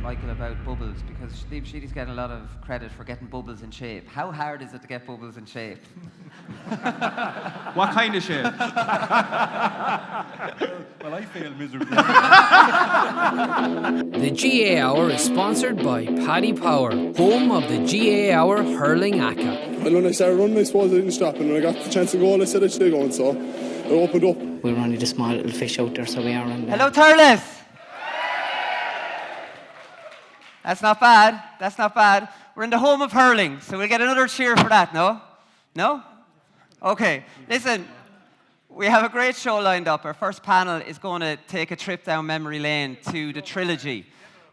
Michael about bubbles, because Steve Sheedy's getting a lot of credit for getting bubbles in shape. How hard is it to get bubbles in shape? What kind of shape? Well, I failed miserably. The GAA Hour is sponsored by Paddy Power, home of the GAA Hour Hurling ACA. Well, when I started running, I suppose I didn't stop, and when I got the chance to go, I said I should go, and so I opened up. We're only the small little fish out there, so we are on there. Hello, Thurles! That's not bad. That's not bad. We're in the home of hurling, so we'll get another cheer for that, no? No? Okay. Listen, we have a great show lined up. Our first panel is going to take a trip down memory lane to the trilogy,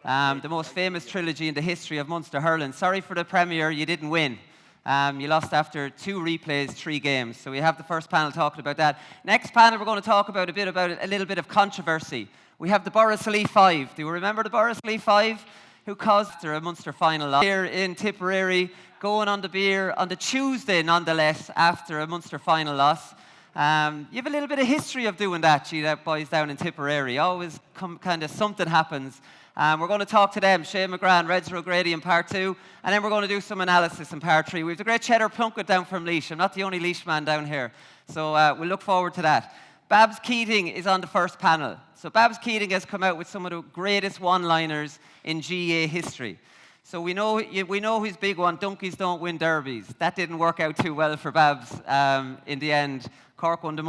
the most famous trilogy in the history of Munster hurling. Sorry for the premiere, you didn't win. You lost after 2 replays, 3 games. So we have the first panel talking about that. Next panel, we're going to talk about a little bit of controversy. We have the Borris-Ileigh 5. Do you remember the Borris-Ileigh 5? Who caused a Munster final loss here in Tipperary, going on the beer on the Tuesday, nonetheless, after a Munster final loss. You have a little bit of history of doing that, boys down in Tipperary. Always kind of something happens. We're going to talk to them, Shane McGrath, Reds O'Grady in part 2, and then we're going to do some analysis in part 3. We have the great Cheddar Plunkett down from Laois. I'm not the only Laois man down here, so we'll look forward to that. Babbs Keating is on the first panel. So Babbs Keating has come out with some of the greatest one-liners in GAA history. So we know his big one, donkeys don't win derbies. That didn't work out too well for Babbs in the end. Cork won the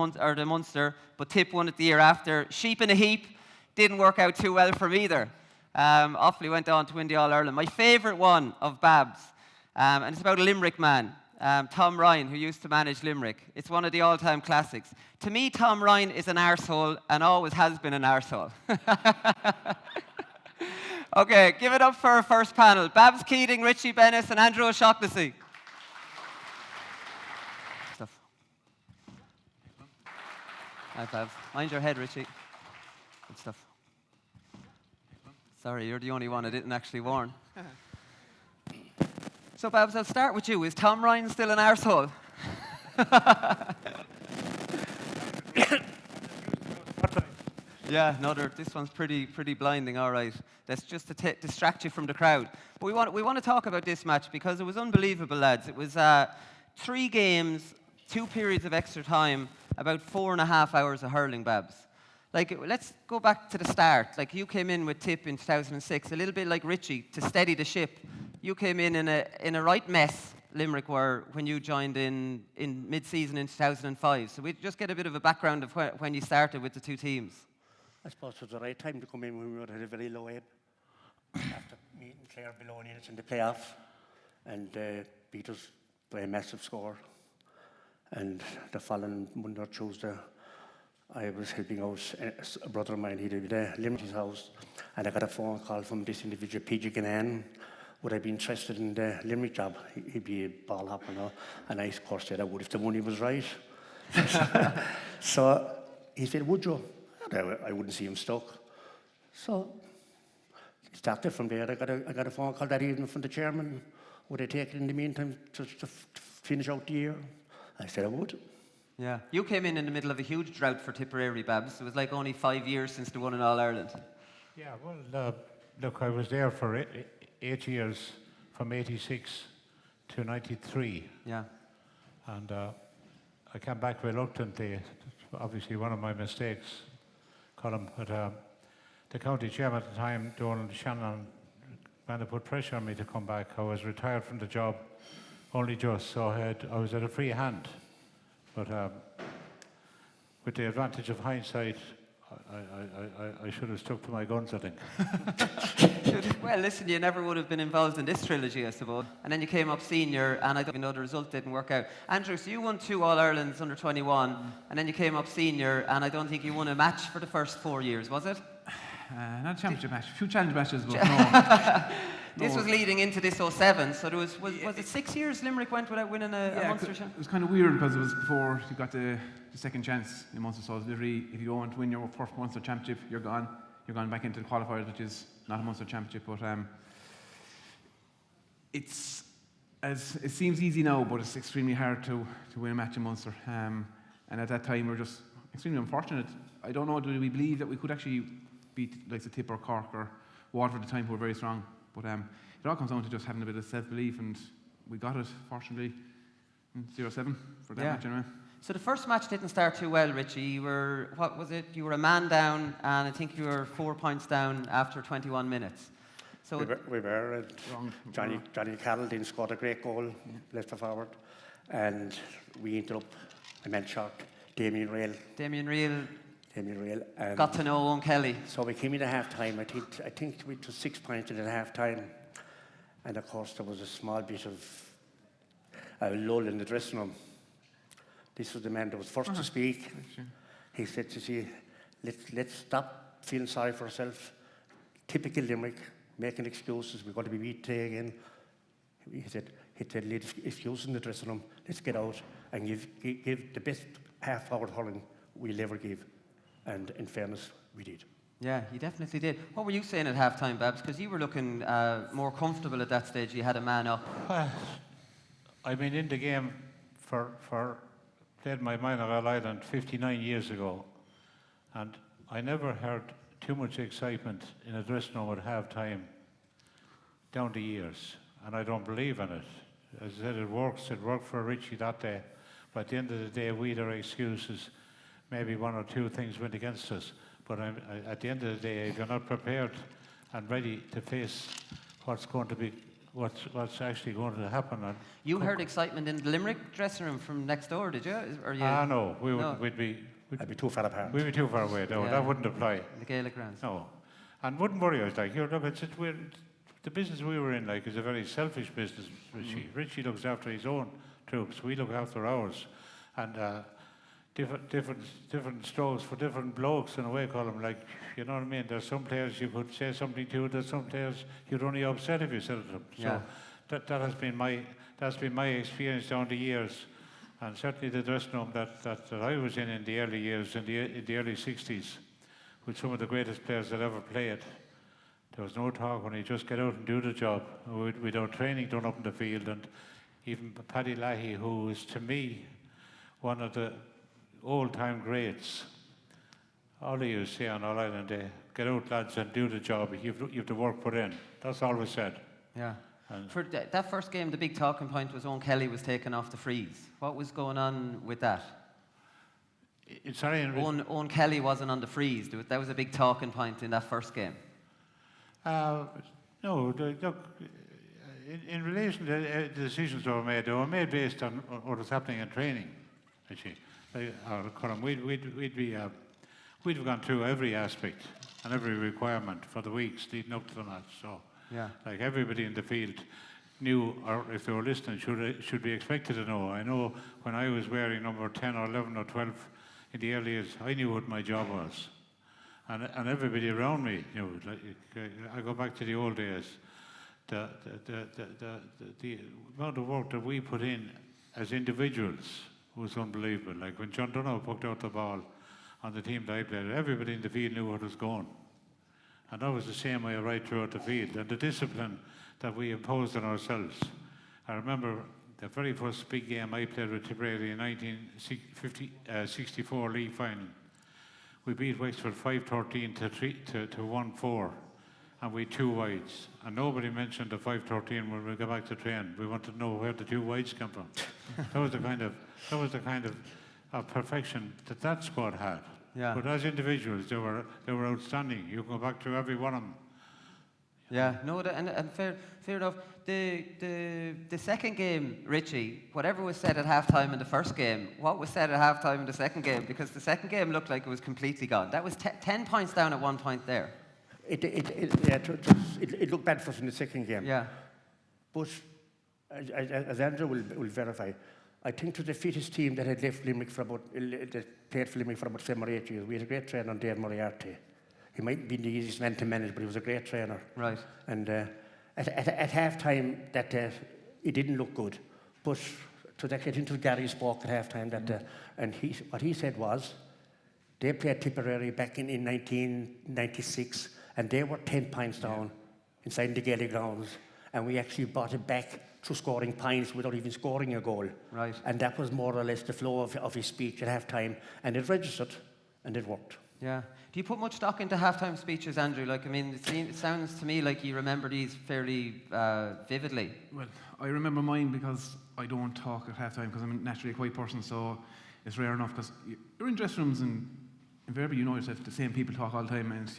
Munster, but Tip won it the year after. Sheep in a heap didn't work out too well for him either. Offaly went on to win the All-Ireland. My favourite one of Babbs, and it's about a Limerick man, Tom Ryan, who used to manage Limerick. It's one of the all-time classics. To me, Tom Ryan is an arsehole and always has been an arsehole. Okay, give it up for our first panel. Babbs Keating, Richie Bennis and Andrew O'Shaughnessy. Stuff. Hi, Babbs. Mind your head, Richie. Good stuff. Sorry, you're the only one I didn't actually warn. So, Babbs, I'll start with you. Is Tom Ryan still an arsehole? Yeah, no, this one's pretty blinding, all right. That's just to distract you from the crowd. But we want to talk about this match because it was unbelievable, lads. It was 3 games, 2 periods of extra time, about 4.5 hours of hurling, Babbs. Like, let's go back to the start. Like, you came in with Tip in 2006, a little bit like Richie, to steady the ship. You came in a right mess, Limerick were, when you joined in mid-season in 2005. So we just get a bit of a background of when you started with the 2 teams. I suppose it was the right time to come in when we were at a very low ebb. After meeting Clare below units in the playoff and beat us by a massive score. And the following Monday or Tuesday, I was helping out a brother of mine. He lived at Limerick's house, and I got a phone call from this individual, PJ Gannan. Would I be interested in the Limerick job? He'd be a ball hopper, no? And I, of course, said I would if the money was right. So he said, would you? I wouldn't see him stuck. So it started from there. I got a phone call that evening from the chairman. Would I take it in the meantime to finish out the year? I said I would. Yeah. You came in the middle of a huge drought for Tipperary, Babbs. It was like only 5 years since they won in All-Ireland. Yeah, well, look, I was there for 8 years, from 86 to 93. Yeah. And I came back reluctantly. Obviously, one of my mistakes, Colm, but the county chairman at the time, Donald Shannon, man, they put pressure on me to come back. I was retired from the job, only just, so I was at a free hand. But with the advantage of hindsight, I should have stuck to my guns, I think. Well, listen, you never would have been involved in this trilogy, I suppose. And then you came up senior, and I don't even know the result didn't work out. Andrew, so you won 2 All-Irelands under 21, and then you came up senior, and I don't think you won a match for the first 4 years, was it? Not a championship match, a few challenge matches, but no. This was leading into this 07, so there was it 6 years Limerick went without winning a Munster championship? It was kind of weird because it was before you got the second chance in Munster, so it was literally, if you go on to win your first Munster championship, you're gone back into the qualifiers, which is not a Munster championship, but it seems easy now, but it's extremely hard to win a match in Munster, and at that time we were just extremely unfortunate. I don't know, do we believe that we could actually beat like the Tip or Cork Waterford at the time were very strong. But it all comes down to just having a bit of self-belief, and we got it, fortunately, 0-7 for that match anyway. So the first match didn't start too well, Richie. You were, what was it? You were a man down, and I think you were 4 points down after 21 minutes. So we were Johnny Carroll scored a great goal, left for forward, and we ended up a man short. Damien Real. And got to know Owen Kelly. So we came in at half time. I think we took 6 points in at half time, and of course there was a small bit of a lull in the dressing room. This was the man that was first to speak. He said to see, let's stop feeling sorry for ourselves. Typical Limerick, making excuses. We're going to be beat today again. He said, leave excuses in the dressing room. Let's get out and give the best half-forward hurling we'll ever give. And in fairness, we did. Yeah, you definitely did. What were you saying at half-time, Babbs? Because you were looking more comfortable at that stage. You had a man up. I mean, in the game played my minor All Ireland 59 years ago, and I never heard too much excitement in a dressing room at half-time down the years, and I don't believe in it. As I said, it worked for Richie that day, but at the end of the day, we had our excuses. Maybe one or two things went against us, but at the end of the day, if you're not prepared and ready to face what's actually going to happen. You heard excitement in the Limerick dressing room from next door, did you? No, we'd be too far apart. We'd be too far away. No, that wouldn't apply. The Gaelic grounds. No, and wouldn't worry us. Like, look, the business we were in, like, is a very selfish business. Richie looks after his own troops. We look after ours, and different strokes for different blokes in a way, Colm. Like, you know what I mean? There's some players you could say something to. There's some players you'd only upset if you said it to them. Yeah. So that's been my experience down the years, and certainly the dressing room that I was in the early years, in the early 60s, with some of the greatest players that ever played. There was no talk when you just get out and do the job. We'd our training done up in the field, and even Paddy Leahy, who is to me one of the old-time greats. All of you say on All Ireland Day, get out, lads, and do the job. You have the work put in. That's all we said. Yeah. And for that first game, the big talking point was Owen Kelly was taken off the freeze. What was going on with that? Owen Kelly wasn't on the freeze. That was a big talking point in that first game. No, look, in relation to the decisions that they were made based on what was happening in training, actually. We'd have gone through every aspect and every requirement for the weeks leading up to the match. So, like, everybody in the field knew, or if they were listening, should be expected to know. I know when I was wearing number 10 or 11 or 12 in the early years, I knew what my job was, and everybody around me knew. Like, I go back to the old days. The amount of work that we put in as individuals was unbelievable. Like, when John Donoghue poked out the ball on the team that I played, everybody in the field knew what was going. And that was the same way right throughout the field. And the discipline that we imposed on ourselves. I remember the very first big game I played with Tipperary in 1964 league final. We beat Wexford 5-13 to 1-4. And we had 2 wides. And nobody mentioned the 5-13 when we got back to train. We wanted to know where the 2 wides come from. That was the kind of perfection that squad had. Yeah. But as individuals, they were outstanding. You can go back to every one of them. Yeah, no, and fair enough. The second game, Richie, whatever was said at halftime in the first game, what was said at halftime in the second game? Because the second game looked like it was completely gone. That was 10 points down at one point there. It looked bad for us in the second game. Yeah. But as Andrew will verify, I think to the fittest team that had left Limerick that played for Limerick for about 7 or 8 years. We had a great trainer on Dave Moriarty. He might be the easiest man to manage, but he was a great trainer. Right. And at half time, it didn't look good. But I think Gary spoke at half time and what he said was, they played Tipperary back in 1996, and they were 10 points down inside the Gaelic grounds, and we actually brought it back through scoring points without even scoring a goal. Right. And that was more or less the flow of his speech at half time, and it registered, and it worked. Yeah. Do you put much stock into halftime speeches, Andrew? Like, I mean, it sounds to me like you remember these fairly vividly. Well, I remember mine because I don't talk at halftime because I'm naturally a quiet person, so it's rare enough because you're in dressing rooms and invariably you know yourself, the same people talk all the time and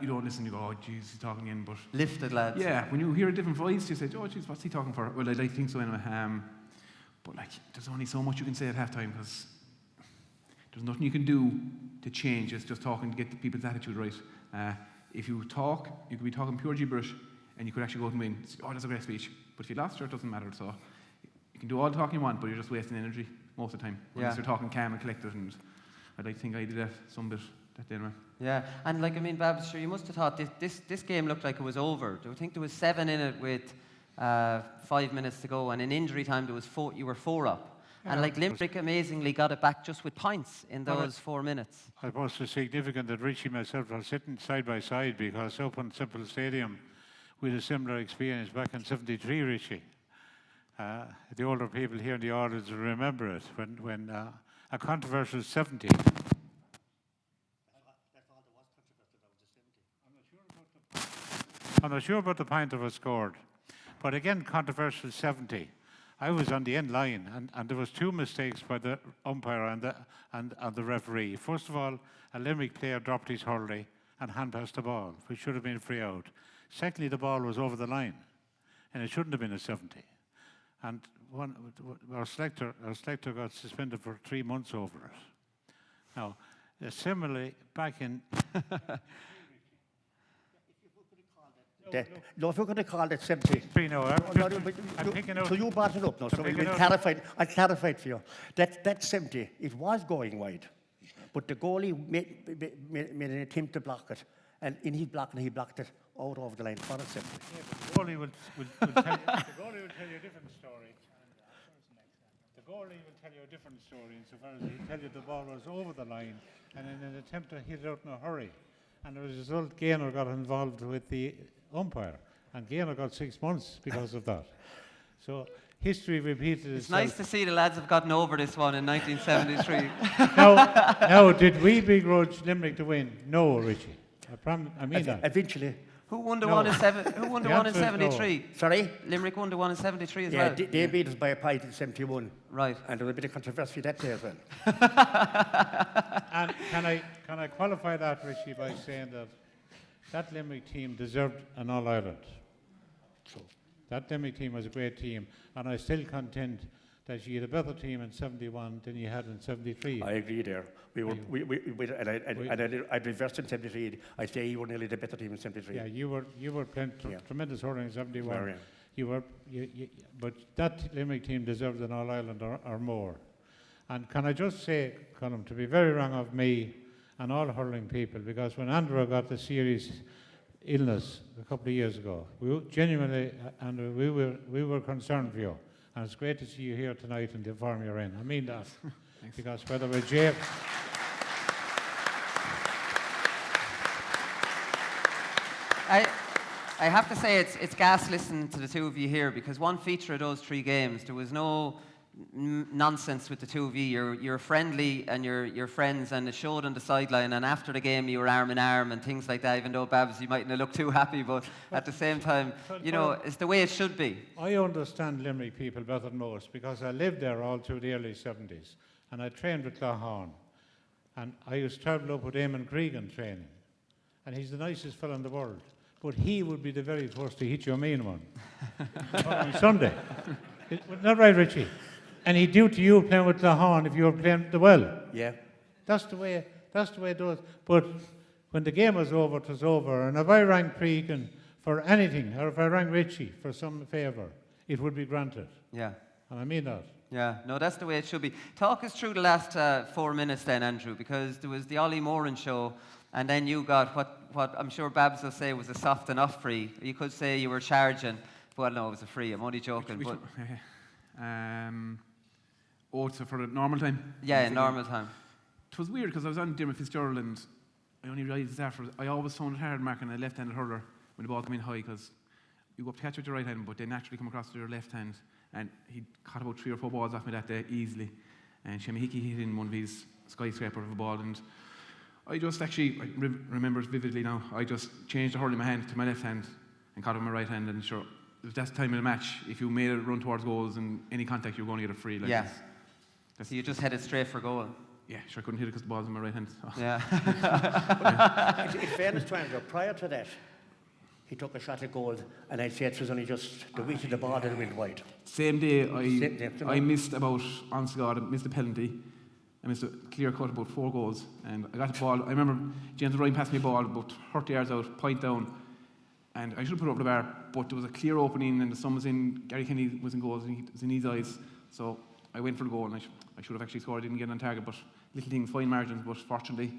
you don't listen, you go, oh, jeez, he's talking again, but... Lifted, lads. Yeah, when you hear a different voice, you say, oh, jeez, what's he talking for? Well, I like to think so anyway. But, like, there's only so much you can say at halftime because there's nothing you can do to change. It's just talking to get the people's attitude right. If you talk, you could be talking pure gibberish and you could actually go out and win. Oh, that's a great speech. But if you lost, it doesn't matter. So you can do all the talking you want, but you're just wasting energy most of the time. Unless you're talking calm and collected. And I'd like to think I did that some bit that day anyway. Yeah, and like, I mean, Babbs, sure, you must have thought this game looked like it was over. I think there was 7 in it with 5 minutes to go, and in injury time there was 4. You were 4 up. And like Limerick amazingly got it back just with points in those 4 minutes. I suppose it's significant that Richie and myself are sitting side by side because up on Simple Stadium we had a similar experience back in '73, Richie. The older people here in the audience will remember it when a controversial 70. I'm not sure about the point that was scored, but again, controversial 70. I was on the end line, and there was 2 mistakes by the umpire and the referee. First of all, a Limerick player dropped his hurley and hand-passed the ball, which should have been free out. Secondly, the ball was over the line, and it shouldn't have been a 70. And our selector got suspended for 3 months over it. Now, similarly, back in... No, if you're going to call it 70. I'm picking out. So you brought it up now, so I clarified for you. That 70, it was going wide, but the goalie made an attempt to block it, and in his blocking, he blocked it out over the line for a 70. Yeah, but the goalie will tell you a different story. The goalie will tell you a different story insofar as he'll tell you the ball was over the line, and in an attempt to hit it out in a hurry. And as a result, Gaynor got involved with the umpire, and Gaynor got 6 months because of that. So history repeated itself. It's nice to see the lads have gotten over this one in 1973. Now, did we begrudge Limerick to win? No, Richie. I mean that. Eventually. Who won the one in 73? No. Sorry? Limerick won the one in 73 as well. Yeah, they beat us by a point in 71. Right. And there was a bit of controversy that day as well. And can I qualify that, Richie, by saying that Limerick team deserved an All-Ireland. So that Limerick team was a great team, and I still contend that you had a better team in 71 than you had in 73. I agree there. I'd reversed in 73. I'd say you were nearly the better team in 73. Yeah, you were playing tremendous hurling in 71. Yeah. But that Limerick team deserved an All-Ireland or more. And can I just say, Colm, to be very wrong of me and all hurling people, because when Andrew got the serious illness a couple of years ago, we genuinely, Andrew, we were concerned for you. And it's great to see you here tonight in the form you're in. I mean that. Because whether we're I have to say it's gas listening to the two of you here, because one feature of those 3 games, there was no nonsense with the two of you. You're friendly and you're friends, and it showed on the sideline, and after the game you were arm in arm and things like that, even though Babbs, you mightn't look too happy, but at the same time, you know, it's the way it should be. I understand Limerick people better than most because I lived there all through the early 70s, and I trained with Claghorn, and I used to travel up with Eamon Cregan training, and he's the nicest fellow in the world, but he would be the very first to hit you a mean one on Sunday. Isn't that right, Richie? And he'd do to you playing with Claghorn if you were playing the well. Yeah. That's the way it does. But when the game was over, it was over. And if I rang Cregan for anything, or if I rang Richie for some favour, it would be granted. Yeah. And I mean that. Yeah, no, that's the way it should be. Talk us through the last 4 minutes then, Andrew, because there was the Ollie Moran show, and then you got what I'm sure Babbs will say was a soft enough free. You could say you were charging. Well, no, it was a free. I'm only joking. So for the normal time? Yeah, normal time. It was weird because I was on Dermot Fitzgerald and I only realised after, I always found it hard marking a left-handed hurler when the ball came in high, because you go up to catch with your right hand, but they naturally come across to your left hand, and he caught about 3 or 4 balls off me that day easily, and Shemmy Hickey hit in one of his skyscraper of a ball, and I just actually remember it vividly now. I just changed the hurl in my hand to my left hand and caught it with my right hand, and sure, it was that time of the match. If you made a run towards goals and any contact, you were going to get a free. Like Yeah. So you just headed straight for goal. Yeah, sure, I couldn't hit it because the ball's in my right hand. So. Yeah. In fairness to Andrew, prior to that, he took a shot at goal, and I'd say it was only just the weight of the ball that went wide. Same day, Same day, I missed about, honest to God, I missed a penalty. I missed a clear cut about 4 goals, and I got the ball. I remember James Ryan passed me a ball about 30 yards out, point down, and I should have put it over the bar, but there was a clear opening, and the sun was in, Gary Kenny was in goals, and he was in his eyes, so I went for the goal, and I should have actually scored. I didn't get on target, but little things, fine margins, but fortunately,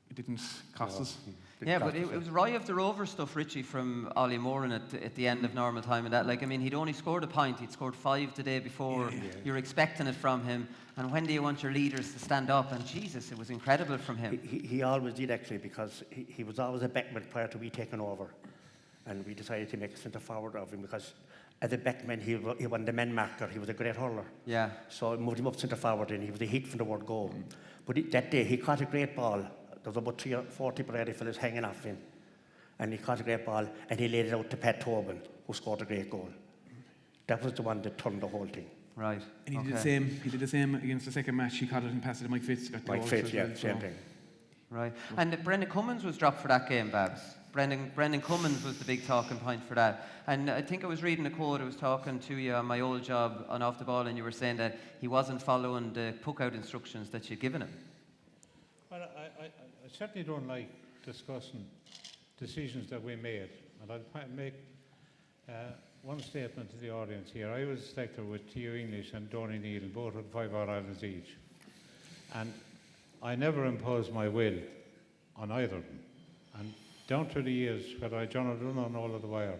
it didn't cost us. Yeah, but it was Roy of the Rover stuff, Richie, from Ollie Moran at the end of normal time and that. Like, I mean, he'd only scored a point. He'd scored 5 the day before. You're expecting it from him. And when do you want your leaders to stand up? And Jesus, it was incredible from him. He always did, actually, because he was always a backman prior to we taking over. And we decided to make a centre forward of him because as a backman, he wasn't the man marker. He was a great hurler. Yeah. So I moved him up centre forward, and he was a hit from the word goal. But that day, he caught a great ball. There was about 3 or 4 Tipperary fellas hanging off him. And he caught a great ball, and he laid it out to Pat Tobin, who scored a great goal. That was the one that turned the whole thing. Right. And he did the same against the second match. He caught it and passed it to Mike Fitz. Got the Mike goal, Fitz, so yeah, same thing. Right. And Brendan Cummins was dropped for that game, Babbs. Brendan Cummins was the big talking point for that. And I think I was reading a quote. I was talking to you on my old job on Off the Ball, and you were saying that he wasn't following the puck-out instructions that you'd given him. Well, I certainly don't like discussing decisions that we made. And I'll make one statement to the audience here. I was selected with T.O. English and Donny Neal, both with 5 All-Irelands each. And I never imposed my will on either of them. And down through the years, whether I John or Dunn all of the wire,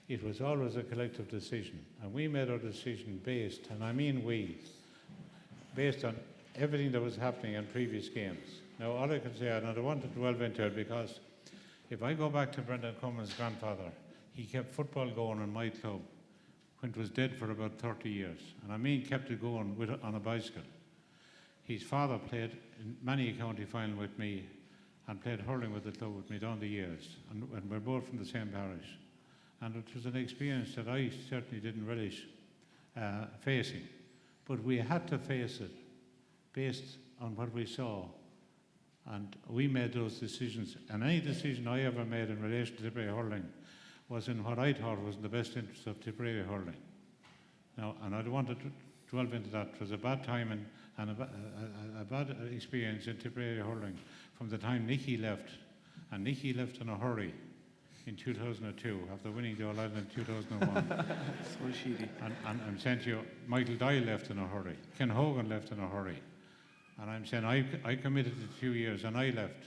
it was always a collective decision. And we made our decision based, and I mean we, based on everything that was happening in previous games. Now, all I can say, and I don't want to delve into it, because if I go back to Brendan Cummins' grandfather, he kept football going in my club when it was dead for about 30 years. And I mean kept it going on a bicycle. His father played in many county final with me and played hurling with the club with me down the years. And we're both from the same parish. And it was an experience that I certainly didn't relish facing. But we had to face it based on what we saw. And we made those decisions. And any decision I ever made in relation to Tipperary hurling was in what I thought was in the best interest of Tipperary hurling. Now, and I don't want to delve into that. It was a bad time and a bad experience in Tipperary hurling from the time Nicky left. And Nicky left in a hurry in 2002 after winning the All-Ireland in 2001. So shitty. And I'm saying to you, Michael Dye left in a hurry. Ken Hogan left in a hurry. And I'm saying I committed to 2 years and I left.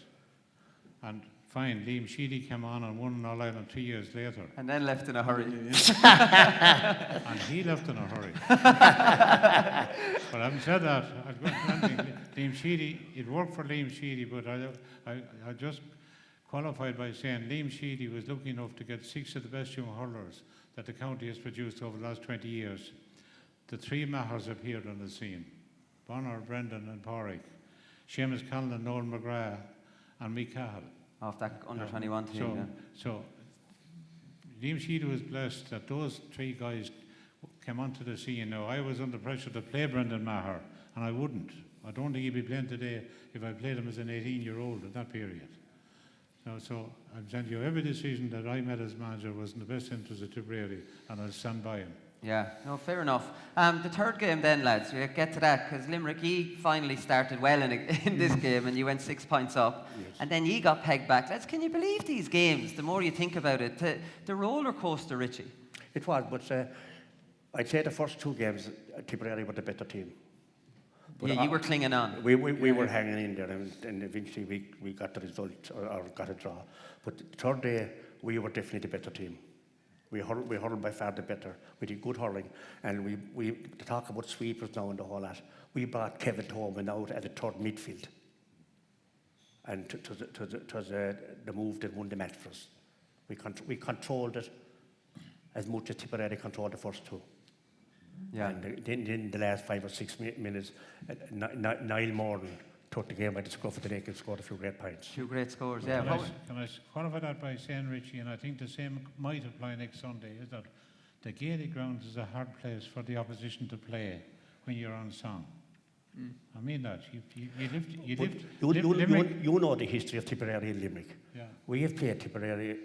And fine, Liam Sheedy came on and won All-Ireland 2 years later. And then left in a hurry. And he left in a hurry. But having said that, Liam Sheedy, it worked for Liam Sheedy, but I just qualified by saying Liam Sheedy was lucky enough to get 6 of the best young hurlers that the county has produced over the last 20 years. The 3 Mahers appeared on the scene. Bonner, Brendan and Porrick. Seamus Conlon, Noel McGrath and Mick Cahill. Off that under-21 team, So Liam Sheedy was blessed that those 3 guys came onto the scene. Now, I was under pressure to play Brendan Maher, and I wouldn't. I don't think he'd be playing today if I played him as an 18-year-old at that period. So I'm saying to you, every decision that I made as manager was in the best interest of Tipperary, and I'll stand by him. Yeah, no, fair enough. The third game then, lads, we'll get to that, because Limerick, ye finally started well in this game, and you went 6 points up, and then ye got pegged back. Lads, can you believe these games, the more you think about it, the roller coaster, Richie? It was, but I'd say the first 2 games, Tipperary were the better team. But yeah, you were clinging on. We were hanging in there, and eventually we got the result, or got a draw. But the third day, we were definitely the better team. We hurled by far the better. We did good hurling, and we to talk about sweepers now and the whole lot. We brought Kevin Tolman out at the third midfield, and it was the move that won the match for us. We controlled it as much as Tipperary controlled the first 2. Yeah. And then in the last 5 or 6 minutes, Niall Morgan took the game by the scruff of the neck and scored a few great points. Two great scores, yeah. Can I qualify that by saying, Richie, and I think the same might apply next Sunday, is that the Gaelic grounds is a hard place for the opposition to play when you're on song. I mean that. You know the history of Tipperary and Limerick. Yeah. We have played Tipperary,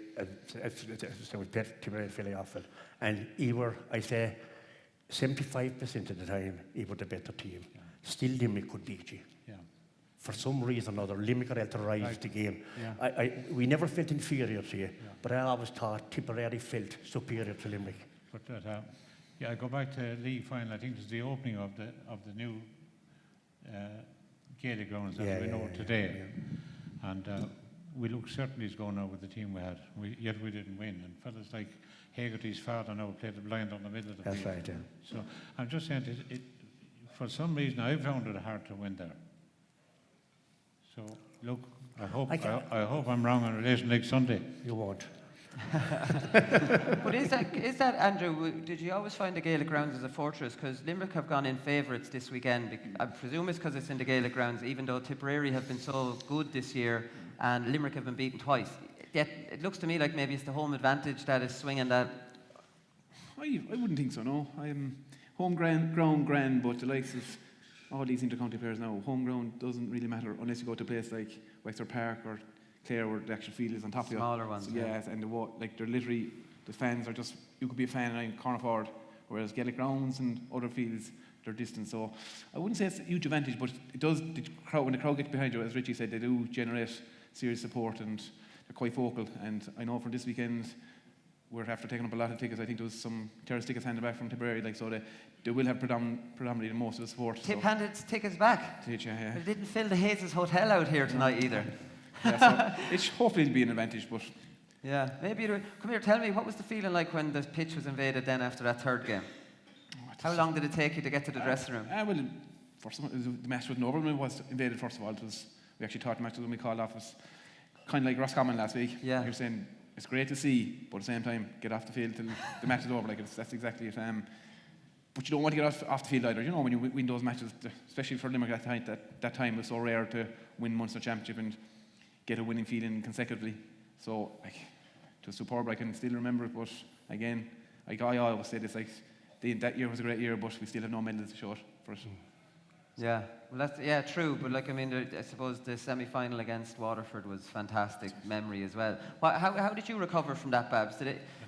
we played Tipperary fairly often, and I say, 75% of the time, he was the better team. Yeah. Still, Limerick could beat you. Yeah. For some reason or other, Limerick had to rise the game. Yeah. We never felt inferior to you, but I always thought Tipperary felt superior to Limerick. But I go back to league final. I think it was the opening of the new Gaelic grounds that we know today, and we look certainly as going out with the team we had. Yet we didn't win. And fellas like Hagerty's father now played the blind on the middle of the field. That's right. Yeah. So I'm just saying, for some reason I found it hard to win there. So look, I hope I'm wrong in relation next Sunday. You won't. But is that Andrew? Did you always find the Gaelic grounds as a fortress? Because Limerick have gone in favourites this weekend. I presume it's because it's in the Gaelic grounds, even though Tipperary have been so good this year and Limerick have been beaten twice. Yet it looks to me like maybe it's the home advantage that is swinging that. I wouldn't think so, no. Home ground grand, but the likes of all these inter-county players now, home ground doesn't really matter unless you go to a place like Wexford Park or Clare where the actual field is on top of you. Smaller ones. So, yes, and they're literally, the fans are just, you could be a fan and corner forward, whereas Gaelic grounds and other fields, they're distant. So I wouldn't say it's a huge advantage, but it does, when the crowd gets behind you, as Richie said, they do generate serious support and they're quite vocal. And I know for this weekend, we're after taking up a lot of tickets. I think there was some terrace tickets handed back from Tipperary, so they will have predominantly the most of the support. Tip handed tickets back. Yeah. They didn't fill the Hayes Hotel out here tonight either. Yeah, so hopefully it'll be an advantage, but yeah, maybe. Come here, tell me, what was the feeling like when the pitch was invaded then after that third game? How long did it take you to get to the dressing room? Well, first of all, the match wasn't over when it was invaded. First of all, we actually thought the match when we called off was kind of like Roscommon last week. Yeah. You're saying it's great to see, but at the same time, get off the field till the match is over. That's exactly it. But you don't want to get off the field either. You know, when you win those matches, especially for Limerick that time was so rare to win Munster Championship and get a winning feeling consecutively. So, it was superb. I can still remember it, but again, I always say this, that year was a great year, but we still have no medals to show it for it. Yeah, well, that's true. But I suppose the semi-final against Waterford was fantastic memory as well. How did you recover from that, Babbs?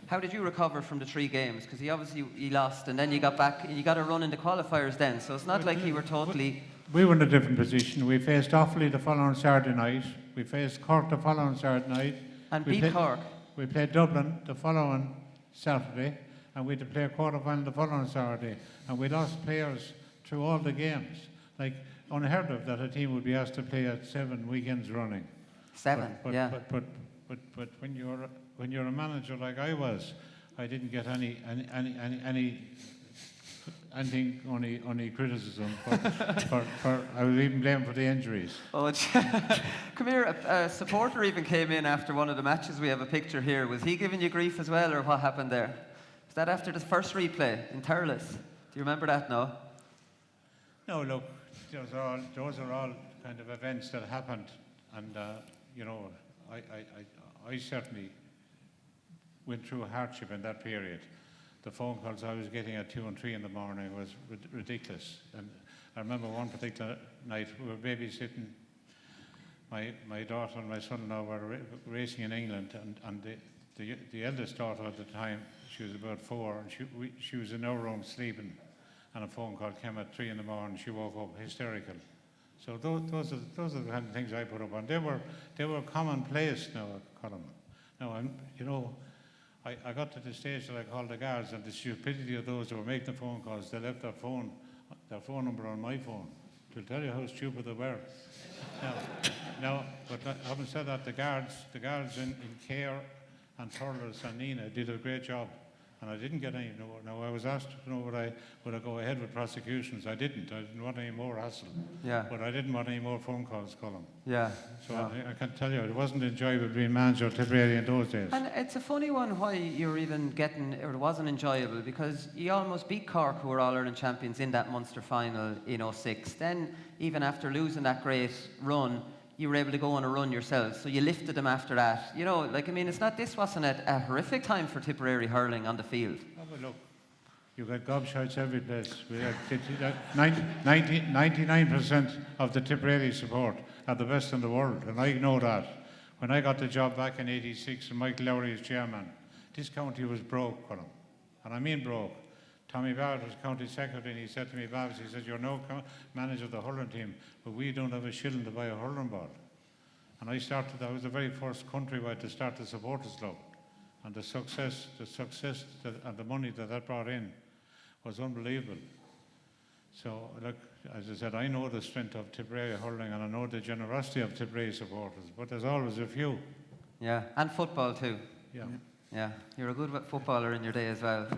How did you recover from the 3 games? Because he lost, and then you got back, and you got a run in the qualifiers then. So it's not like you were totally. We were in a different position. We faced Offaly the following Saturday night. We faced Cork the following Saturday night. And beat Cork. We played Dublin the following Saturday, and we had to play a quarter-final the following Saturday. And we lost players through all the games. Unheard of that a team would be asked to play at 7 weekends running. 7, yeah. But when you're a manager like I was, I didn't get any criticism for I was even blamed for the injuries. Oh, come here, a supporter even came in after one of the matches. We have a picture here. Was he giving you grief as well, or what happened there? Was that after the first replay in Thurles? Do you remember that, no? No, look, those are all kind of events that happened, and I certainly went through hardship in that period. The phone calls I was getting at 2 and 3 in the morning was ridiculous. And I remember one particular night we were babysitting. My daughter and my son-in-law were racing in England, and the eldest daughter at the time, she was about 4, and she was in our room sleeping, and a phone call came at 3 in the morning. She woke up hysterical. So those are the kind of things I put up on. They were commonplace now, Colm. Now I got to the stage that I called the guards, and the stupidity of those who were making the phone calls, they left their phone number on my phone. To tell you how stupid they were. But having said that, the guards in Care and Thurles and Nina did a great job. and I didn't get any. Now I was asked, would I go ahead with prosecutions? I didn't. I didn't want any more hassle. Yeah. But I didn't want any more phone calls, Colm. Yeah. So I can tell you, it wasn't enjoyable being manager of Tipperary in those days. And it's a funny one why you're even getting, or it wasn't enjoyable, because you almost beat Cork, who were All-Ireland champions, in that Munster final in 06. Then, even after losing that great run, you were able to go on a run yourself, so you lifted them after that. You know, like, I mean, this wasn't a horrific time for Tipperary hurling on the field. Oh, but look, you got gobshites every place. We had 99% of the Tipperary support are the best in the world, and I know that. When I got the job back in '86 and Michael Lowry was chairman, this county was broke, Colm. And I mean broke. Tommy Babbs was county secretary, and he said to me, Babbs, he said, you're now manager of the hurling team, but we don't have a shilling to buy a hurling ball. And I was the very first countrywide to start the supporters club. And the success and the money that brought in was unbelievable. So, look, as I said, I know the strength of Tipperary hurling, and I know the generosity of Tipperary supporters, but there's always a few. Yeah, and football too. Yeah. Yeah, you're a good footballer in your day as well.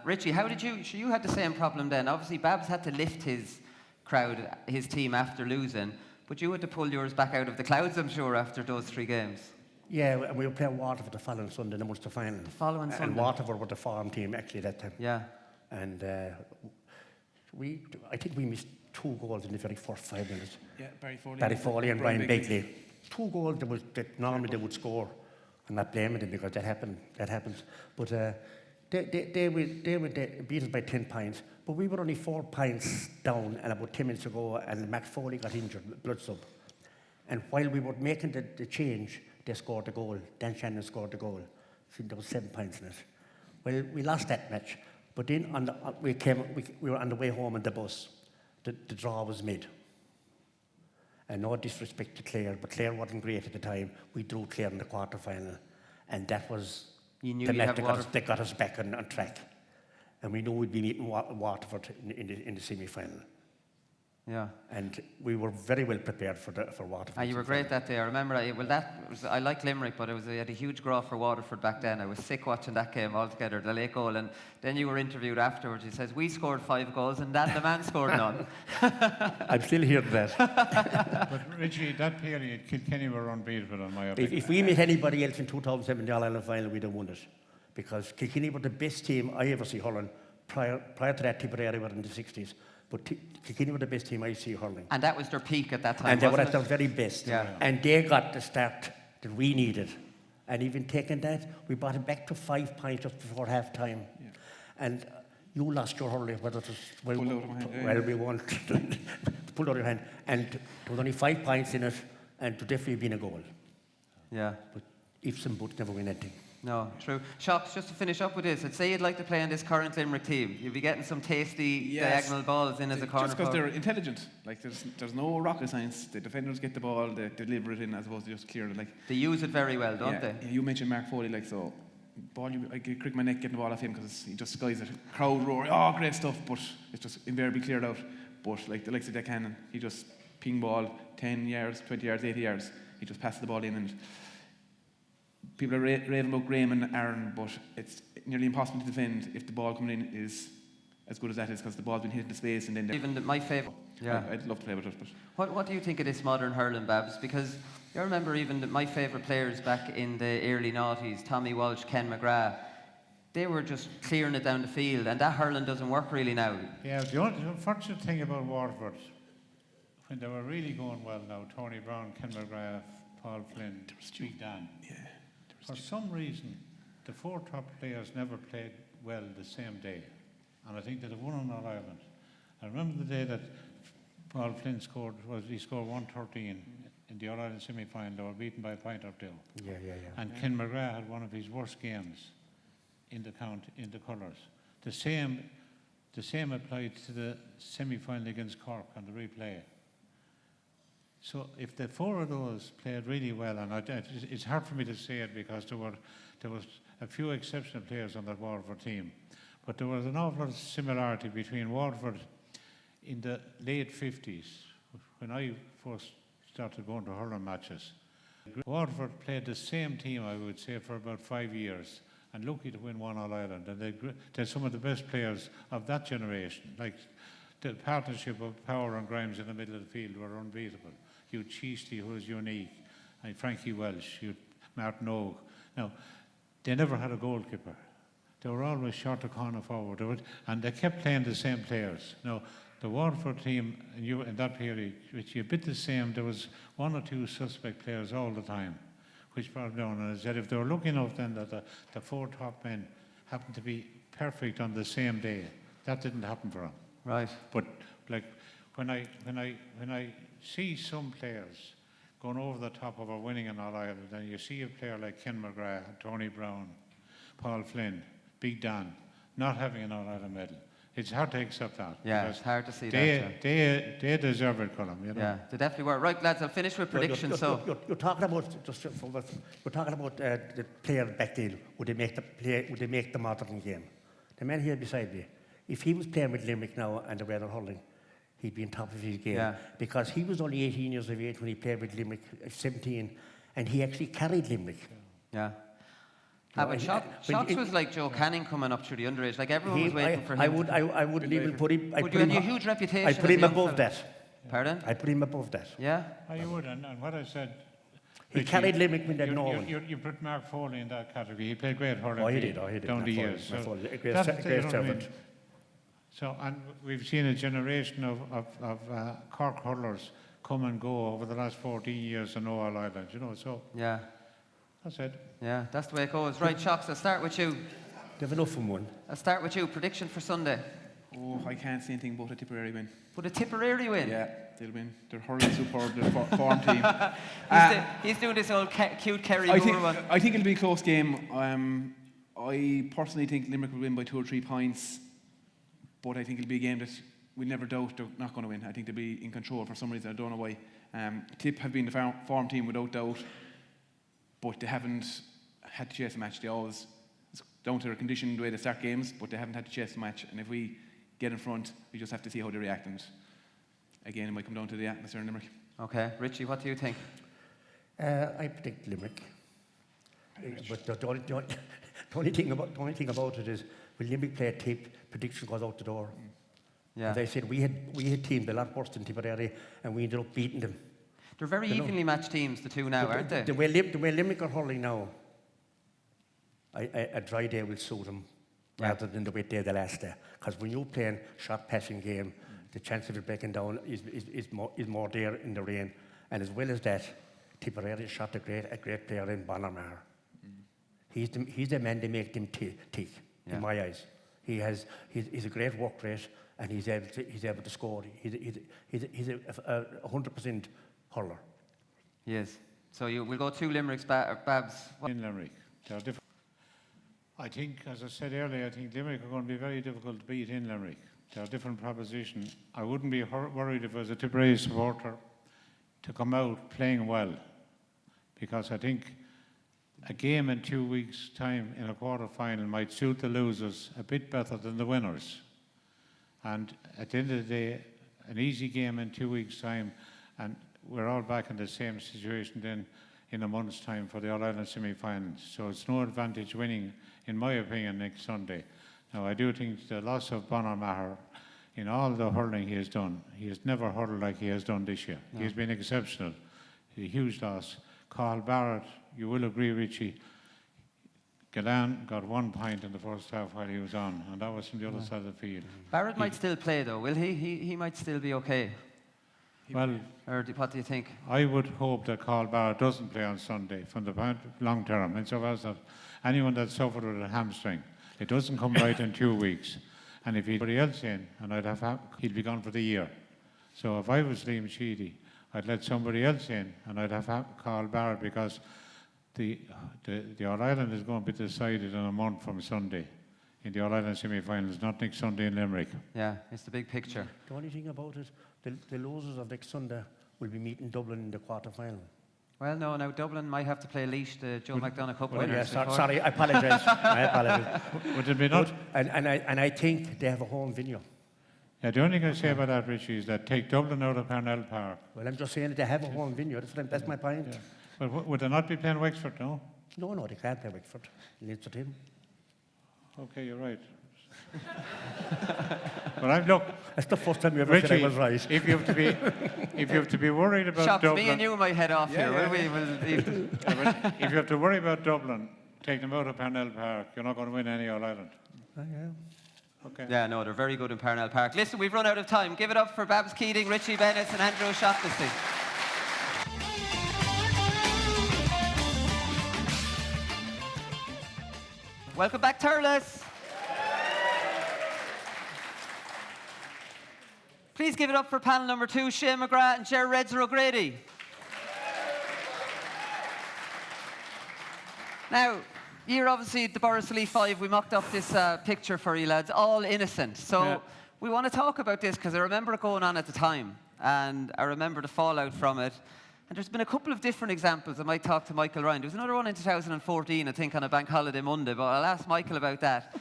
Richie, how did you had the same problem then? Obviously, Babbs had to lift his crowd, his team, after losing, but you had to pull yours back out of the clouds, I'm sure, after those 3 games. Yeah, and we were playing Waterford the following Sunday in the Munster final. The following Sunday? And Waterford were the farm team actually that time. Yeah. And I think we missed 2 goals in the very first 5 minutes. Yeah, Barry Foley and Brian Begley. 2 goals that normally they would score. I'm not blaming them because that happens. But they beat us by 10 points. But we were only 4 points down, and about 10 minutes ago, and Matt Foley got injured, blood sub. And while we were making the change, they scored the goal. Dan Shannon scored the goal. So there was 7 points in it. Well, we lost that match. But then we were on the way home on the bus. The draw was made. And no disrespect to Clare, but Clare wasn't great at the time. We drew Clare in the quarter-final, and that was the match that got us back on track. And we knew we'd be meeting Waterford in the semi-final. Yeah. And we were very well prepared for Waterford. You were great that day. I remember. I like Limerick, but I had a huge draw for Waterford back then. I was sick watching that game altogether, the late goal. And then you were interviewed afterwards. He says, we scored 5 goals and Dan the man scored none. I'm still hearing that. But Richie, that period, Kilkenny were unbeatable in my opinion. If we met anybody else in 2007 in the All-Ireland final, we'd have won it. Because Kilkenny were the best team I ever see hurling. Prior to that, Tipperary were in the 60s. But Kilkenny were the best team I see hurling. And that was their peak at that time, and they were wasn't at their very best. Yeah. And they got the start that we needed. And even taking that, we brought it back to 5 points just before half-time. Yeah. And you lost your hurling, whether it was... Pulled out of my hand. Well, we won. Pulled out of your hand. And there was only 5 points in it, and to definitely been a goal. Yeah. But ifs and buts never win anything. No, true. Shops, just to finish up with this, I'd say you'd like to play in this current Limerick team. You'll be getting some tasty diagonal balls in as a corner. Just because they're intelligent. Like, there's no rocket science. The defenders get the ball, they deliver it in as opposed to just clear it. Like, they use it very well, don't they? Yeah, you mentioned Mark Foley, like, so ball, I crick my neck getting the ball off him because he just skies it. Crowd roar, oh, great stuff, but it's just invariably cleared out. But like the likes of Dick Hannon, he just ping ball 10 yards, 20 yards, 80 yards. He just passes the ball in, and people are raving about Graham and Aaron, but it's nearly impossible to defend if the ball coming in is as good as that is, because the ball's been hit into space and then... Even my favourite... Yeah. I'd love to play with it, but... What do you think of this modern hurling, Babbs? Because I remember even my favourite players back in the early noughties, Tommy Walsh, Ken McGrath, they were just clearing it down the field, and that hurling doesn't work really now. Yeah, the unfortunate thing about Waterford, when they were really going well now, Tony Brown, Ken McGrath, Paul Flynn, Big Dan, for some reason, the 4 top players never played well the same day. And I think that they won on All-Ireland. I remember the day that Paul Flynn scored 113 in the All-Ireland semi-final. They were beaten by a point or 2. Yeah. And Ken McGrath had one of his worst games in the colours. The same applied to the semi-final against Cork on the replay. So if the 4 of those played really well, and it's hard for me to say it because there was a few exceptional players on that Waterford team, but there was an awful lot of similarity between Waterford in the late 50s, when I first started going to hurling matches. Waterford played the same team, I would say, for about 5 years, and lucky to win one All-Ireland. And they're some of the best players of that generation. Like the partnership of Power and Grimes in the middle of the field were unbeatable. You had Cheesty, who was unique, and Frankie Welsh, you had Martin Oak. Now, they never had a goalkeeper. They were always short of corner forward, and they kept playing the same players. Now, the Waterford team in that period, which you a bit the same, there was one or two suspect players all the time, which brought down. And I said if they were lucky enough then that the 4 top men happened to be perfect on the same day, that didn't happen for them. Right. But like when I see some players going over the top of a winning an All-Ireland, and you see a player like Ken McGrath, Tony Brown, Paul Flynn, Big Dan, not having an All-Ireland medal, it's hard to accept that. Yeah, it's hard to see that. They deserve it, Colm. You know? Yeah, they definitely were. Right, lads, I'll finish with predictions. You're talking about we're talking about the player back then. Would they make the modern game? The man here beside me, if he was playing with Limerick now and the way they're hurling, he'd be on top of his game. Yeah. Because he was only 18 years of age when he played with Limerick, 17, and he actually carried Limerick. Yeah. But Shocks was like Joe Canning coming up through the underage. Like everyone was waiting for him. I wouldn't even put him. Would you have a huge reputation? I put him above that. Pardon? I put him above that. Yeah. Oh, you would, and what I said. He carried Limerick when they'd known. You put Mark Foley in that category. He played great hurling. Oh, he did. Down the years. So a great servant. So, and we've seen a generation of Cork hurlers come and go over the last 14 years in All Ireland, you know, so. Yeah. That's it. Yeah, that's the way it goes. Right, Shocks, I'll start with you. They've enough from one. I'll start with you. Prediction for Sunday. Oh, I can't say anything but a Tipperary win. But a Tipperary win? Yeah, they'll win. They're hurling superb. They're form team. He's doing this old cute Kerry Moore one. I think it'll be a close game. I personally think Limerick will win by 2 or 3 points. But I think it'll be a game that we'll never doubt they're not going to win. I think they'll be in control for some reason. I don't know why. Tip have been the form team without doubt. But they haven't had to chase a match. It's down to their condition, the way they start games, but they haven't had to chase a match. And if we get in front, we just have to see how they react. And again, it might come down to the atmosphere in Limerick. Okay. Richie, what do you think? I predict Limerick. But the only thing about it is when Limerick play a Tip, prediction goes out the door. Yeah. As I said, we had teams a lot worse than Tipperary, and we ended up beating them. They're very evenly matched teams, the two now, aren't they? The way Limerick are hurling now, a dry day will suit them rather than the wet day the last day. Because when you're playing short passing game, the chance of it breaking down is more there in the rain. And as well as that, Tipperary shot a great player in Bonamar. He's the man that make them tick in my eyes. He's a great work rate, and he's able to score. He's a 100% hurler. He is. So we'll go 2 Limericks, Babbs. In Limerick. They're different. I think, as I said earlier, I think Limerick are going to be very difficult to beat in Limerick. They're a different proposition. I wouldn't be worried if I was a Tipperary supporter to come out playing well, because I think a game in 2 weeks' time in a quarter-final might suit the losers a bit better than the winners. And at the end of the day, an easy game in 2 weeks' time, and we're all back in the same situation then in a month's time for the All-Ireland semi-finals. So it's no advantage winning, in my opinion, next Sunday. Now, I do think the loss of Bonner Maher, in all the hurling he has done, he has never hurled like he has done this year. No. He's been exceptional. A huge loss. Carl Barrett, you will agree, Richie, Galan got 1 point in the first half while he was on, and that was from the other side of the field. Barrett might still play, though, will he? He might still be okay. Well, or what do you think? I would hope that Carl Barrett doesn't play on Sunday from the long term. And so as that anyone that suffered with a hamstring, it doesn't come right in 2 weeks. And if he'd anybody else in, and he'd be gone for the year. So if I was Liam Sheedy, I'd let somebody else in, and I'd have Carl Barrett, because the All-Ireland is going to be decided in a month from Sunday in the All-Ireland semi-finals, not next Sunday in Limerick. Yeah, it's the big picture. The only thing about it, the losers of next Sunday will be meeting Dublin in the quarter-final. Well, no, now Dublin might have to play Laois, the Joe McDonagh Cup winners. Yeah, sorry, I apologise. Would it be not? And I think they have a home venue. Yeah, the only thing I say about that, Richie, is that take Dublin out of Parnell Park. Well, I'm just saying that they have a home venue. That's my point. Yeah. But would they not be playing Wexford, no? No, they can't play Wexford. It's a team. Okay, you're right. But look, That's the first time you ever said I Richie, was right. if you have to be worried about Shops, Dublin, me and you might head off here, will we? if you have to worry about Dublin, take them out of Parnell Park. You're not going to win any All Ireland. Okay. Yeah, no, they're very good in Parnell Park. Listen, we've run out of time. Give it up for Babbs Keating, Richie Bennett and Andrew O'Shaughnessy. Welcome back, Thurles. Please give it up for panel number 2, Shane McGrath and Ger Redzer O'Grady. Now, you're obviously the Borris-Ileigh 5. We mocked up this picture for you lads, all innocent. So we want to talk about this because I remember it going on at the time, and I remember the fallout from it. And there's been a couple of different examples. I might talk to Michael Ryan. There was another one in 2014, I think, on a bank holiday Monday, but I'll ask Michael about that.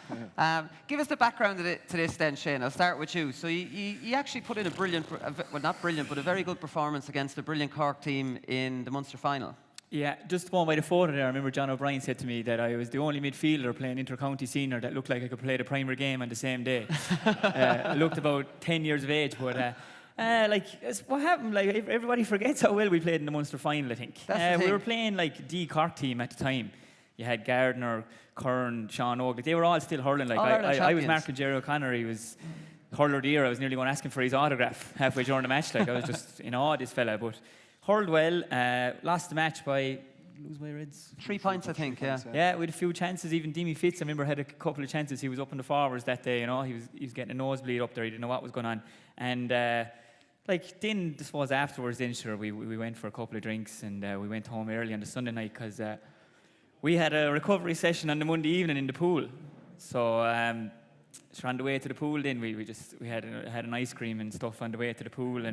Give us the background to this then, Shane. I'll start with you. So you actually put in a brilliant, well, not brilliant, but a very good performance against a brilliant Cork team in the Munster final. Yeah, just going by the photo there, I remember John O'Brien said to me that I was the only midfielder playing inter-county senior that looked like I could play the primary game on the same day. I looked about 10 years of age, but what happened? Like everybody forgets how well we played in the Munster final. I think we were playing like the Cork team at the time. You had Gardner, Kern, Sean Oak. They were all still hurling. Like I was marking Jerry O'Connor. He was hurler of the year. I was nearly going to ask him for his autograph halfway during the match. Like I was just in awe of this fella. But hurled well. Lost the match by. Lose my Reds. 3 points, I think. Yeah. Yeah, we had a few chances. Even Demi Fitz, I remember, had a couple of chances. He was up in the forwards that day. You know, he was getting a nosebleed up there. He didn't know what was going on. And then this was afterwards. Then sure, we went for a couple of drinks and we went home early on the Sunday night because we had a recovery session on the Monday evening in the pool. So on the way to the pool, then we had an ice cream and stuff on the way to the pool,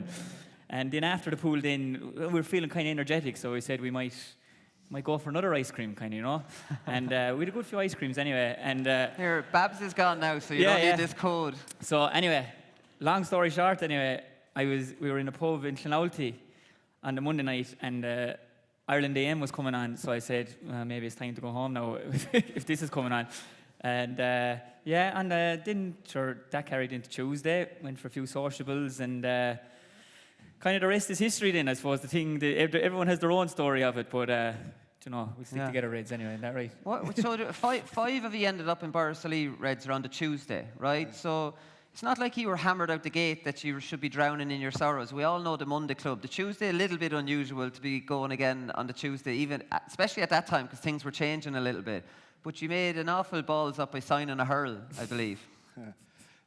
and then after the pool, then we were feeling kind of energetic. So we said we might go for another ice cream, kind of, you know. And we had a good few ice creams anyway. And here, Babbs is gone now, so you don't need this code. So anyway, long story short, anyway, we were in a pub in Clonalty on the Monday night, and Ireland AM was coming on. So I said, maybe it's time to go home now if this is coming on. And then sure that carried into Tuesday. Went for a few sociables, and kind of the rest is history. Then I suppose the thing that everyone has their own story of it, but you know, we stick together, Reds anyway. Isn't that right? So five of you ended up in Borris-Ileigh, Reds, on the Tuesday, right? So it's not like you were hammered out the gate that you should be drowning in your sorrows. We all know the Monday club. The Tuesday, a little bit unusual to be going again on the Tuesday, even especially at that time because things were changing a little bit. But you made an awful balls up by signing a hurl, I believe.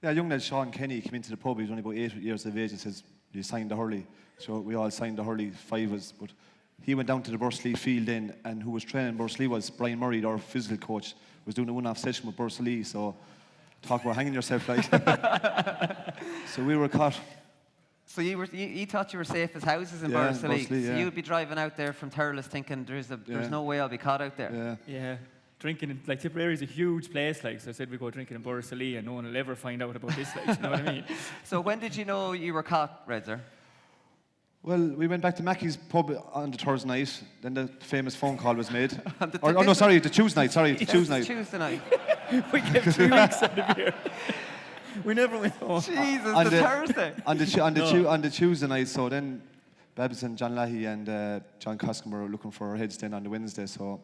Yeah, young lad Sean Kenny came into the pub. He was only about 8 years of age and says, "You signed the hurley." So we all signed the hurley, 5 of us. But he went down to the Borris-Ileigh field then, and who was training Borris-Ileigh was Brian Murray, our physical coach, was doing a one-off session with Borris-Ileigh. So talk about hanging yourself, like. So we were caught. So you thought you were safe as houses in Borris-Ileigh. So you'd be driving out there from Thurles thinking there's no way I'll be caught out there. Yeah. Drinking in, like, Tipperary is a huge place, like, so I said we go drinking in Borris-Ileigh and no one will ever find out about this, like, you know what I mean? So when did you know you were caught, Redzer? Well, we went back to Mackie's pub on the Thursday night. Then the famous phone call was made. The Tuesday night. Sorry, the Tuesday night. Tuesday night. We kept 3 weeks on the beer. We never went home. Jesus, on the Thursday. On the Tuesday night, so then Babbs and John Leahy and John Coskin were looking for our heads then on the Wednesday, so...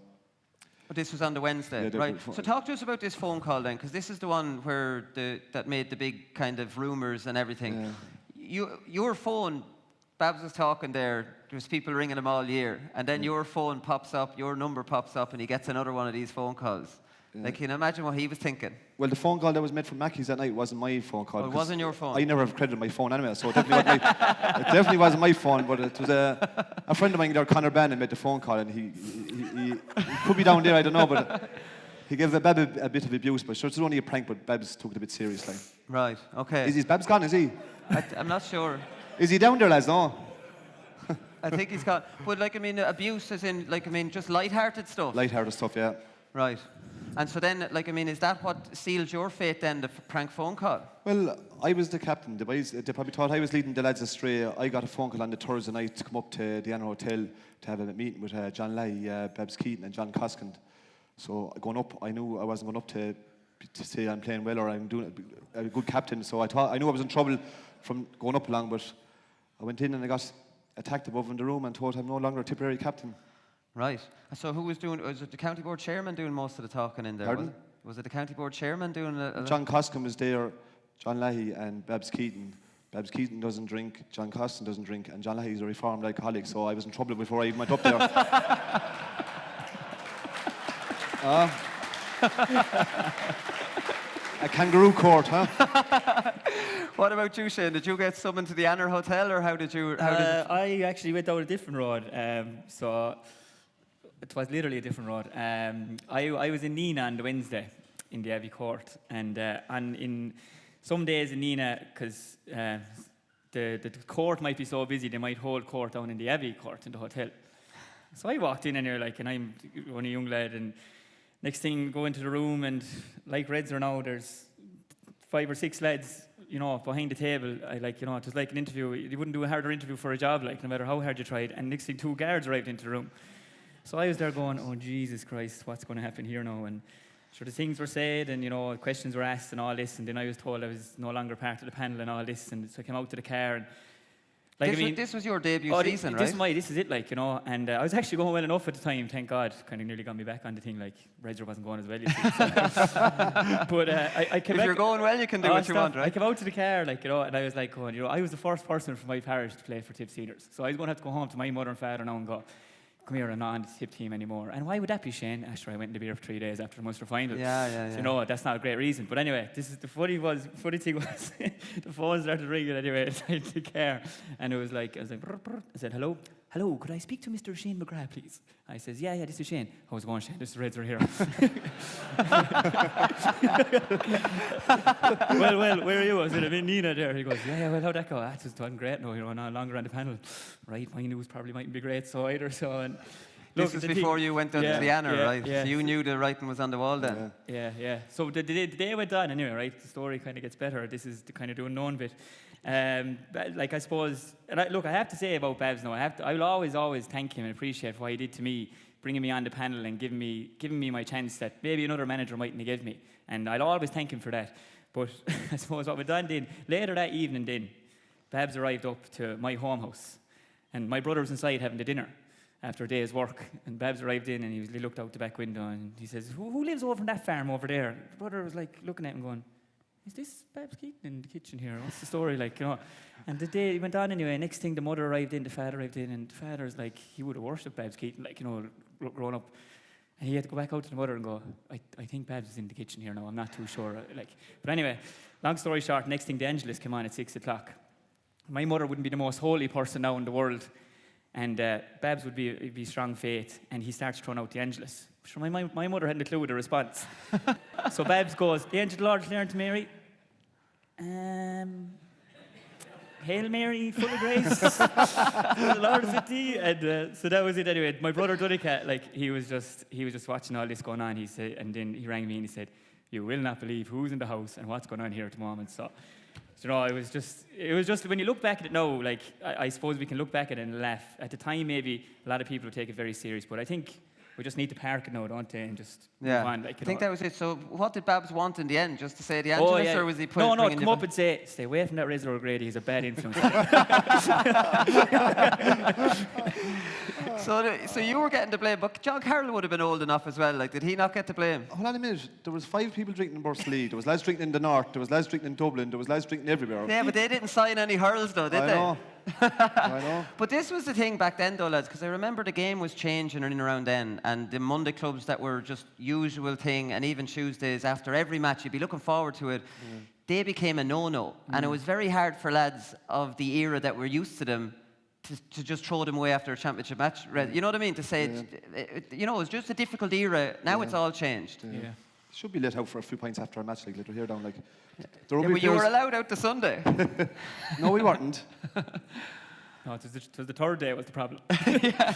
But this was on the Wednesday, right? So talk to us about this phone call then, because this is the one where that made the big kind of rumours and everything. Yeah. Your phone, Babbs was talking there was people ringing him all year, and then your phone pops up, your number pops up, and he gets another one of these phone calls. Yeah. Like, can you imagine what he was thinking? Well, the phone call that was made from Mackie's that night wasn't my phone call. Well, it wasn't your phone? I never have credited my phone anyway, so it definitely wasn't my phone, but it was a friend of mine there, Conor Bannon, made the phone call, and he could be down there, I don't know, but he gave Babbs a bit of abuse, but sure, it's only a prank, but Babbs took it a bit seriously. Right, okay. Is Babbs gone, is he? I'm not sure. Is he down there, lads? No? I think he's gone. But, like, I mean, abuse as in, like, I mean, just light-hearted stuff? Light-hearted stuff, yeah. Right. And so then, like, I mean, is that what sealed your fate then, the prank phone call? Well, I was the captain. The boys, they probably thought I was leading the lads astray. I got a phone call on the Thursday night to come up to the Anna Hotel to have a meeting with John Leahy, Babbs Keating and John Coskin. So going up, I knew I wasn't going up to to say I'm playing well or I'm doing a good captain. So I knew I was in trouble from going up along, but I went in and I got attacked above in the room and told I'm no longer a Tipperary captain. Right. So who was it the county board chairman doing most of the talking in there? Pardon? Was it the county board chairman doing John Coskin was there, John Leahy and Babbs Keating. Babbs Keating doesn't drink, John Costin doesn't drink, and John Leahy is a reformed alcoholic, so I was in trouble before I even went up there. A kangaroo court, huh? What about you, Shane? Did you get summoned to the Anner Hotel, or how did you? I actually went down a different road, so it was literally a different road. I was in Nina on the Wednesday in the Abbey Court, and in some days in Nina, because the court might be so busy, they might hold court down in the Abbey Court in the hotel. So I walked in and you're like, and I'm only a young lad, and next thing go into the room, and like Reds are now, there's 5 or 6 lads, behind the table. It was like an interview. You wouldn't do a harder interview for a job, like, no matter how hard you tried. And next thing, 2 guards arrived into the room. So I was there going, oh, Jesus Christ, what's going to happen here now? And sure, the things were said, and, questions were asked and all this. And then I was told I was no longer part of the panel and all this. And so I came out to the car, and this was your debut season, right? This is it, and I was actually going well enough at the time, thank God. Kind of nearly got me back on the thing, Redger wasn't going as well, you see. But I came if back, you're going well, you can do what you want, right? I came out to the car, and I was like going, I was the first person from my parish to play for Tip Cedars. So I was going to have to go home to my mother and father now and go, come here, I'm not on the Tip team anymore. And why would that be, Shane? Sure, I went in the beer for 3 days after the Munster final. Yeah. So, that's not a great reason. But anyway, the funny thing was, the phone started ringing anyway inside the car. And it was like, I said, hello, could I speak to Mr. Shane McGrath, please? I says, yeah, this is Shane. How's it going, Shane? This is Reds are here. well, where are you? I said, I'm in Nina there. He goes, yeah, well, how'd that go? That just wasn't great. No, no longer on the panel. Right, my news probably mightn't be great, so either. So, and this was before you went down to the Anner, right? Yeah. So you knew the writing was on the wall then. Yeah. So the day went on anyway, right? The story kind of gets better. This is the kind of the unknown bit. I suppose, and I have to say about Babbs now, I will always thank him and appreciate what he did to me, bringing me on the panel and giving me my chance that maybe another manager mightn't have given me. And I'll always thank him for that. But I suppose what we done then, later that evening then, Babbs arrived up to my home house. And my brother was inside having the dinner after a day's work. And Babbs arrived in and he looked out the back window and he says, who lives over in that farm over there? And the brother was like looking at him going, is this Babbs Keating in the kitchen here? What's the story like, And the day went on anyway. Next thing, the mother arrived in, the father arrived in, and the father's like, he would have worshipped Babbs Keating, growing up. And he had to go back out to the mother and go, I think Babbs is in the kitchen here now, I'm not too sure. But anyway, long story short, next thing, the Angelus came on at 6 o'clock. My mother wouldn't be the most holy person now in the world, and Babbs would be strong faith, and he starts throwing out the Angelus. So my mother hadn't a clue of the response. So Babbs goes, the angel of the Lord declaring to Mary, Hail Mary, full of grace, the Lord is with thee. And so that was it anyway. My brother Dunica, he was just watching all this going on. He said, and then he rang me and he said, you will not believe who's in the house and what's going on here at the moment. So it was just when you look back at it now, I suppose we can look back at it and laugh. At the time, maybe a lot of people would take it very serious, but I think we just need to park it now, don't they, and just move on. I think that was it. So what did Babbs want in the end? Just to say the Angelus, or was he putting No, come up and say, stay away from that Rizzo O'Grady, he's a bad influence. So you were getting the blame, but John Carroll would have been old enough as well. Did he not get the blame? Hold on a minute. There was 5 people drinking in Borris-Ileigh. There was lads drinking in the north. There was lads drinking in Dublin. There was lads drinking everywhere. Yeah, but they didn't sign any hurls though, did they? I know. But this was the thing back then though, lads, because I remember the game was changing in and around then, and the Monday clubs that were just usual thing, and even Tuesdays after every match, you'd be looking forward to it. They became a no-no, and it was very hard for lads of the era that were used to them to just throw them away after a championship match. You know what I mean? To say, it was just a difficult era. Now it's all changed. Yeah. Should be let out for a few pints after a match, like little here down, like. But you were allowed out the Sunday. No, we weren't. No, it was the third day was the problem. Yeah,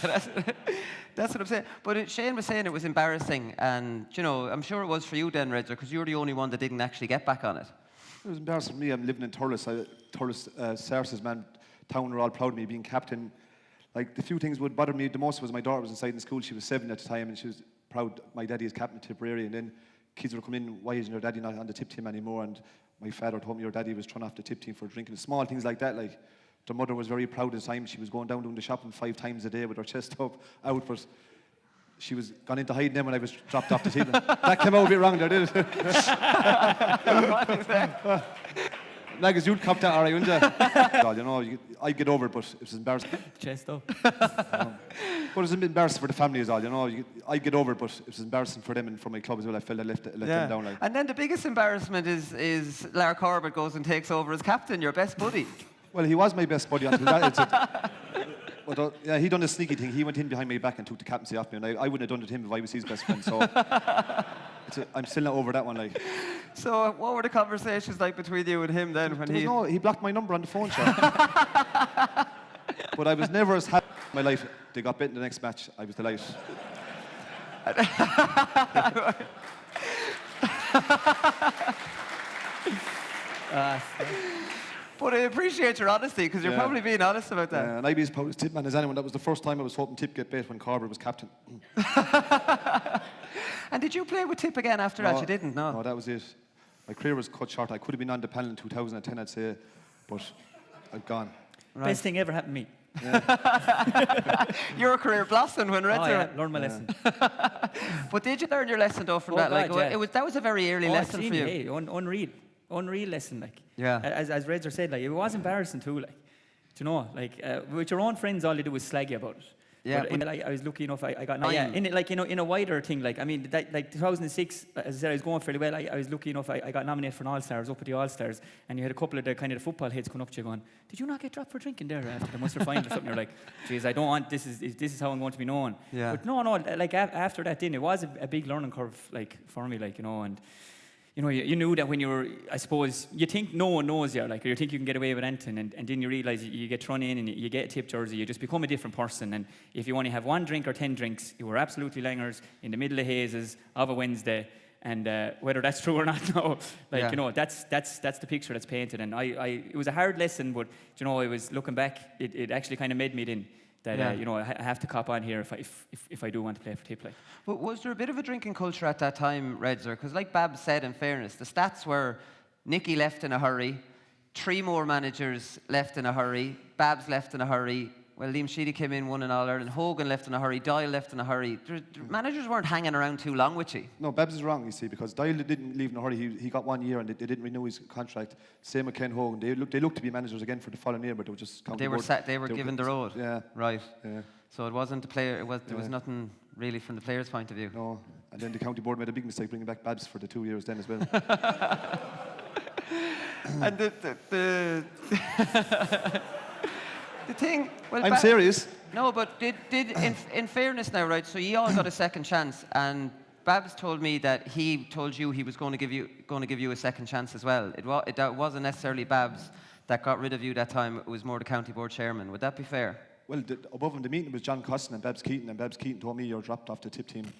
that's what I'm saying. But Shane was saying it was embarrassing, and I'm sure it was for you then, Redger, because you were the only one that didn't actually get back on it. It was embarrassing for me. I'm living in Thurles. Sarces, man, town were all proud of me being captain. The few things would bother me the most was my daughter was inside in school. She was 7 at the time, and she was proud my daddy is captain of Tipperary, and then kids were coming in, why isn't your daddy not on the tip team anymore? And my father told me your daddy was thrown off the tip team for drinking. Small things like that, like their mother was very proud at the time. She was going down doing the shopping 5 times a day with her chest out, but she was gone into hiding them when I was dropped off the tip. That came out a bit wrong there, did it? Like as you'd cop that, all right, wouldn't you? God, you know, I'd get over it, but it was embarrassing. Chest up. But it's a bit embarrassing for the family as well, you know. I'd get over it, but it was embarrassing for them and for my club as well. I felt I let them down. Like. And then the biggest embarrassment is Lar Corbett goes and takes over as captain, your best buddy. Well, he was my best buddy until that. But yeah, he done a sneaky thing. He went in behind my back and took the captaincy off me, and I wouldn't have done it to him if I was his best friend. So I'm still not over that one. Like. So what were the conversations like between you and him then? He blocked my number on the phone, sure. But I was never as happy in my life. They got beaten the next match. I was delighted. But I appreciate your honesty, because you're probably being honest about that. And I'd be as proud as tip man as anyone. That was the first time I was hoping Tip get bet when Corbett was captain. And did you play with Tip again after that? You didn't, no? No, that was it. My career was cut short. I could have been on the panel in 2010, I'd say, but I've gone. Right. Best thing ever happened to me. Yeah. Your career blossomed when Reds learned my lesson. But did you learn your lesson though from that? God, like that was a very early lesson for you. Hey, unreal lesson. Like, yeah. As Redzer said, like it was embarrassing too. Like, do you know, like with your own friends, all you do is slag you about it. Yeah, but I was lucky enough. I got in a wider thing. Like I mean, like 2006, as I said, I was going fairly well. I was lucky enough. I got nominated for an All Stars up at the All Stars, and you had a couple of the kind of the football heads coming up to you going, "Did you not get dropped for drinking there after the Munster final or something?" You're like, "Geez, I don't want this is how I'm going to be known." Yeah. But no, like after that, then it was a big learning curve, like for me, like and. You knew that when you were, I suppose, you think no one knows you, like, or you think you can get away with anything, and then you realise you get thrown in and you get a tip jersey, you just become a different person. And if you only have 1 drink or 10 drinks, you were absolutely langers in the middle of hazes of a Wednesday. And whether that's true or not, no, that's the picture that's painted. And it was a hard lesson, but it was looking back, it actually kind of made me then. That I have to cop on here if I do want to play for Tip. Like. But was there a bit of a drinking culture at that time, Redzer? Because like Babbs said, in fairness, the stats were Nicky left in a hurry, 3 more managers left in a hurry, Babbs left in a hurry, well, Liam Sheedy came in, won an All-Ireland, Hogan left in a hurry, Doyle left in a hurry. Managers weren't hanging around too long with you. No, Babbs is wrong, you see, because Doyle didn't leave in a hurry. He got 1 year and they didn't renew his contract. Same with Ken Hogan. They looked to be managers again for the following year, but they were just They were given the road. Yeah. Right. Yeah. So it wasn't the player. There was nothing really from the player's point of view. No. And then the county board made a big mistake bringing back Babbs for the 2 years then as well. And the thing. Well, I'm serious. No, but in fairness now, right? So you all got a second chance, and Babbs told me that he told you he was going to give you a second chance as well. That wasn't necessarily Babbs that got rid of you that time. It was more the county board chairman. Would that be fair? Well, above him, the meeting was John Costin and Babbs Keating, and Babbs Keating told me you're dropped off the Tip team.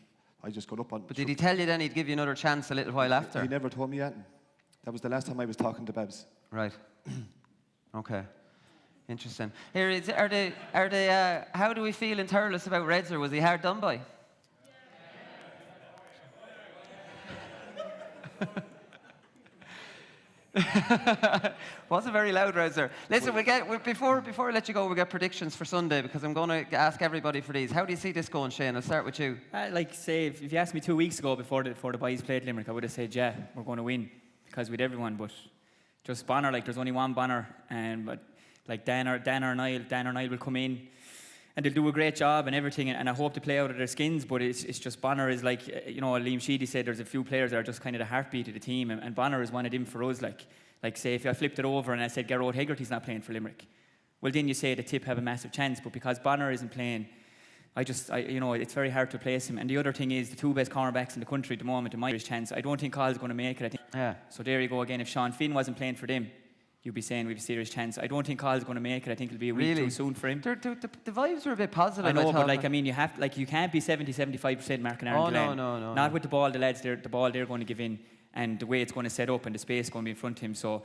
I just got up on. But did he tell you then he'd give you another chance a little while after? He never told me yet. That was the last time I was talking to Babbs. Right. Okay. Interesting. Here how do we feel in Thurles about Redzer? Was he hard done by? Wasn't very loud, Redzer. Listen, before I let you go, we'll get predictions for Sunday, because I'm going to ask everybody for these. How do you see this going, Shane? I'll start with you. Like say, if you asked me 2 weeks ago before the boys played Limerick, I would have said, yeah, we're going to win, because with everyone, but just Bonner, like there's only one Bonner, but like Dan or Niall will come in and they'll do a great job and everything, and I hope to play out of their skins, but it's just Bonner is like, Liam Sheedy said there's a few players that are just kind of the heartbeat of the team, and Bonner is one of them for us. Like say if I flipped it over and I said Gerard Hegarty's not playing for Limerick, well then you say the Tip have a massive chance, but because Bonner isn't playing, it's very hard to replace him. And the other thing is the 2 best cornerbacks in the country at the moment, in my chance, I don't think Kyle's going to make it. I think. Yeah. So there you go again. If Sean Finn wasn't playing for them, you'd be saying we've a serious chance. I don't think Kyle's going to make it. I think it'll be a week too soon for him. The vibes were a bit positive. I know, but you can't be 70-75% marking Aaron Gillane. No. Not with the ball, the ball they're going to give in, and the way it's going to set up and the space going to be in front of him. So,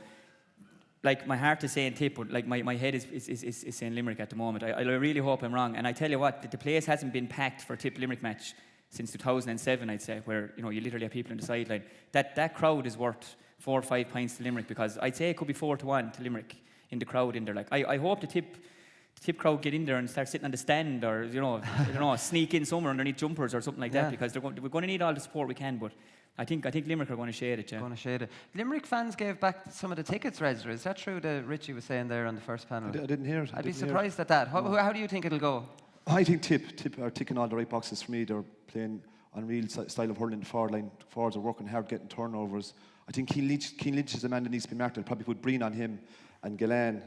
like, my heart is saying Tip, but like my head is saying Limerick at the moment. I really hope I'm wrong. And I tell you what, the place hasn't been packed for a Tip Limerick match since 2007, I'd say, where you literally have people on the sideline. That crowd is worth 4 or 5 pints to Limerick, because I'd say it could be 4-1 to Limerick in the crowd in there. Like I hope the tip crowd get in there and start sitting on the stand, or I don't know, sneak in somewhere underneath jumpers or something like that, because we're going to need all the support we can. But I think Limerick are going to shade it. Yeah. Going to shade it. Limerick fans gave back some of the tickets, Rezra. Is that true that Richie was saying there on the first panel? I didn't hear it. I'd be surprised at that. How do you think it'll go? I think Tip are ticking all the right boxes for me. They're playing on real style of hurling. The forward line. Forwards are working hard, getting turnovers. I think Keane Lynch is the man that needs to be marked. I'll probably put Breen on him and Gillan.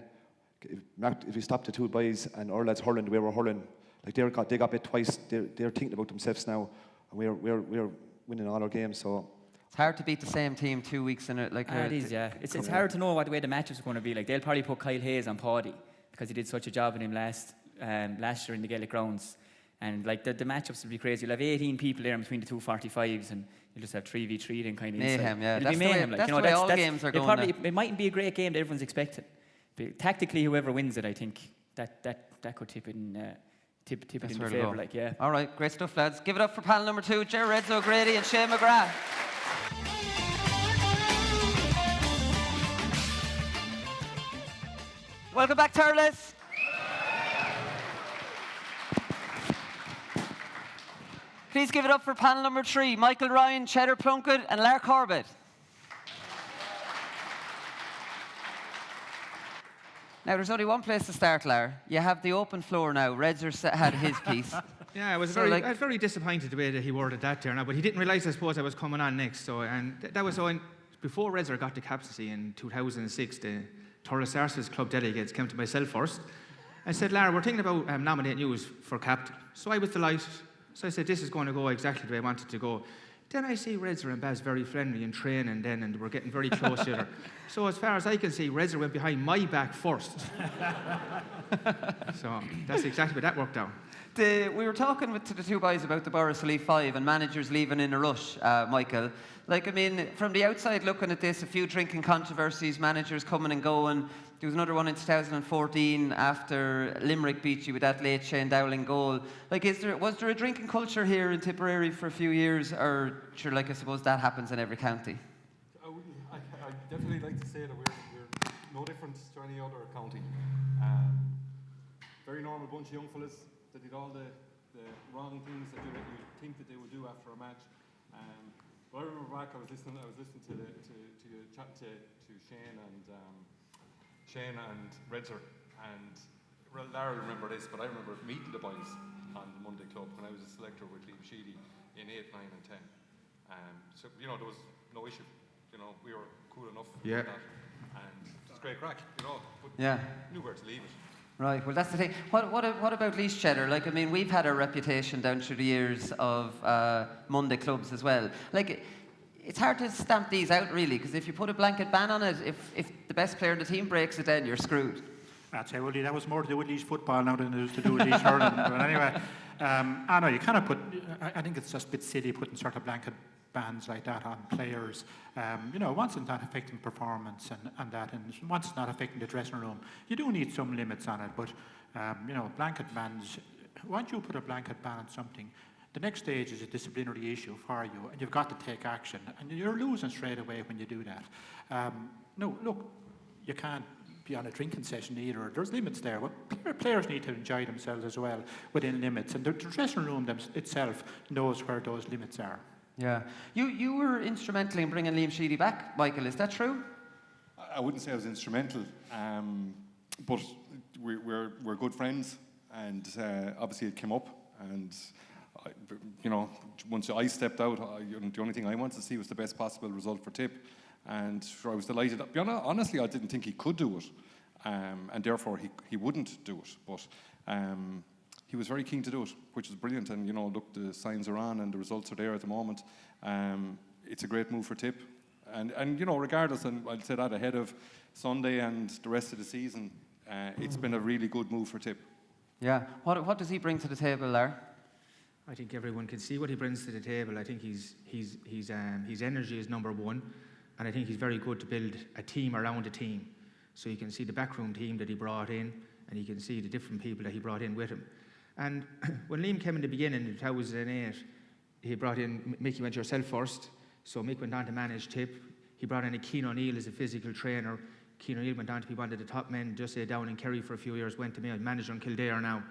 If we stop the two boys and our lads hurling the way we're hurling, like they got bit twice. They're thinking about themselves now, and we're winning all our games. So it's hard to beat the same team 2 weeks in it. It is, yeah. It's hard to know what the way the matches are going to be. Like they'll probably put Kyle Hayes on Paddy because he did such a job in him last year in the Gaelic grounds, and like the matchups will be crazy. You'll have 18 people there in between the two 45s, and you'll just have 3v3 then kind of mayhem. Yeah, it'll be mayhem. That's the way all games are going. It mightn't be a great game that everyone's expecting. But tactically, whoever wins it, I think that could tip it in the favour. Like, yeah. All right, great stuff, lads. Give it up for panel number 2, Ger Reds O'Grady and Shane McGrath. Welcome back, Thurles. Please give it up for panel number 3, Michael Ryan, Cheddar Plunkett and Lar Corbett. Now, there's only one place to start, Lar. You have the open floor now. Redzer had his piece. Yeah, I was very disappointed the way that he worded that there now, but he didn't realise, I suppose, I was coming on next. So, and that was on before Redzer got the captaincy in 2006. The Thurles Arsenal's club delegates came to myself first and said, "Lar, we're thinking about nominating you for captain." So I was delighted. So I said, "This is going to go exactly the way I wanted it to go." Then I see Redzer and Babbs very friendly in training then, and we're getting very close to each other. So as far as I can see, Redzer went behind my back first. So that's exactly what that worked out. We were talking to the two guys about the Borris-Ileigh 5 and managers leaving in a rush, Michael. Like, I mean, from the outside looking at this, a few drinking controversies, managers coming and going. There was another one in 2014 after Limerick beat you with that late Shane Dowling goal. Like, was there a drinking culture here in Tipperary for a few years, or sure, like I suppose that happens in every county? I definitely like to say that we're no different to any other county. Very normal bunch of young fellas that did all the wrong things that you think that they would do after a match. But I remember back, I was listening to you chatting to Shane and Redzer, and Lara will remember this, but I remember meeting the boys on the Monday Club when I was a selector with Liam Sheedy in 8, 9 and 10. So, there was no issue. We were cool enough for that. And it was great crack, but knew where to leave it. Right, well that's the thing. What about Laois Cheddar? Like, I mean, we've had a reputation down through the years of Monday clubs as well. Like, it's hard to stamp these out really, because if you put a blanket ban on it, if the best player in the team breaks it, then you're screwed. I'd say, well, that was more to do with Laois football now than it was to do with Laois hurling. But anyway, I know you kind of put. I think it's just a bit silly putting sort of blanket bans like that on players. Once it's not affecting performance and that, and once it's not affecting the dressing room, you do need some limits on it. But blanket bans. Once you put a blanket ban on something, the next stage is a disciplinary issue for you, and you've got to take action, and you're losing straight away when you do that. No, look, you can't be on a drinking session either. There's limits there, but players need to enjoy themselves as well within limits, and the dressing room itself knows where those limits are. Yeah. You were instrumental in bringing Liam Sheedy back, Michael, is that true? I wouldn't say I was instrumental, but we're good friends, and obviously it came up, and once I stepped out, the only thing I wanted to see was the best possible result for Tip, and I was delighted. Honestly, I didn't think he could do it, and therefore he wouldn't do it, but he was very keen to do it, which is brilliant. And look, the signs are on and the results are there at the moment. It's a great move for Tip, and regardless, and I'll say that ahead of Sunday and the rest of the season, it's been a really good move for Tip. Yeah. What does he bring to the table, Lar? I think everyone can see what he brings to the table. I think his energy is number one, and I think he's very good to build a team around a team. So you can see the backroom team that he brought in, and you can see the different people that he brought in with him. And when Liam came in the beginning in 2008, he brought in, Mickey went yourself first, so Mick went on to manage Tip. He brought in a Keane O'Neill as a physical trainer. Keane O'Neill went on to be one of the top men, just down in Kerry for a few years, went to be a manager in Kildare now.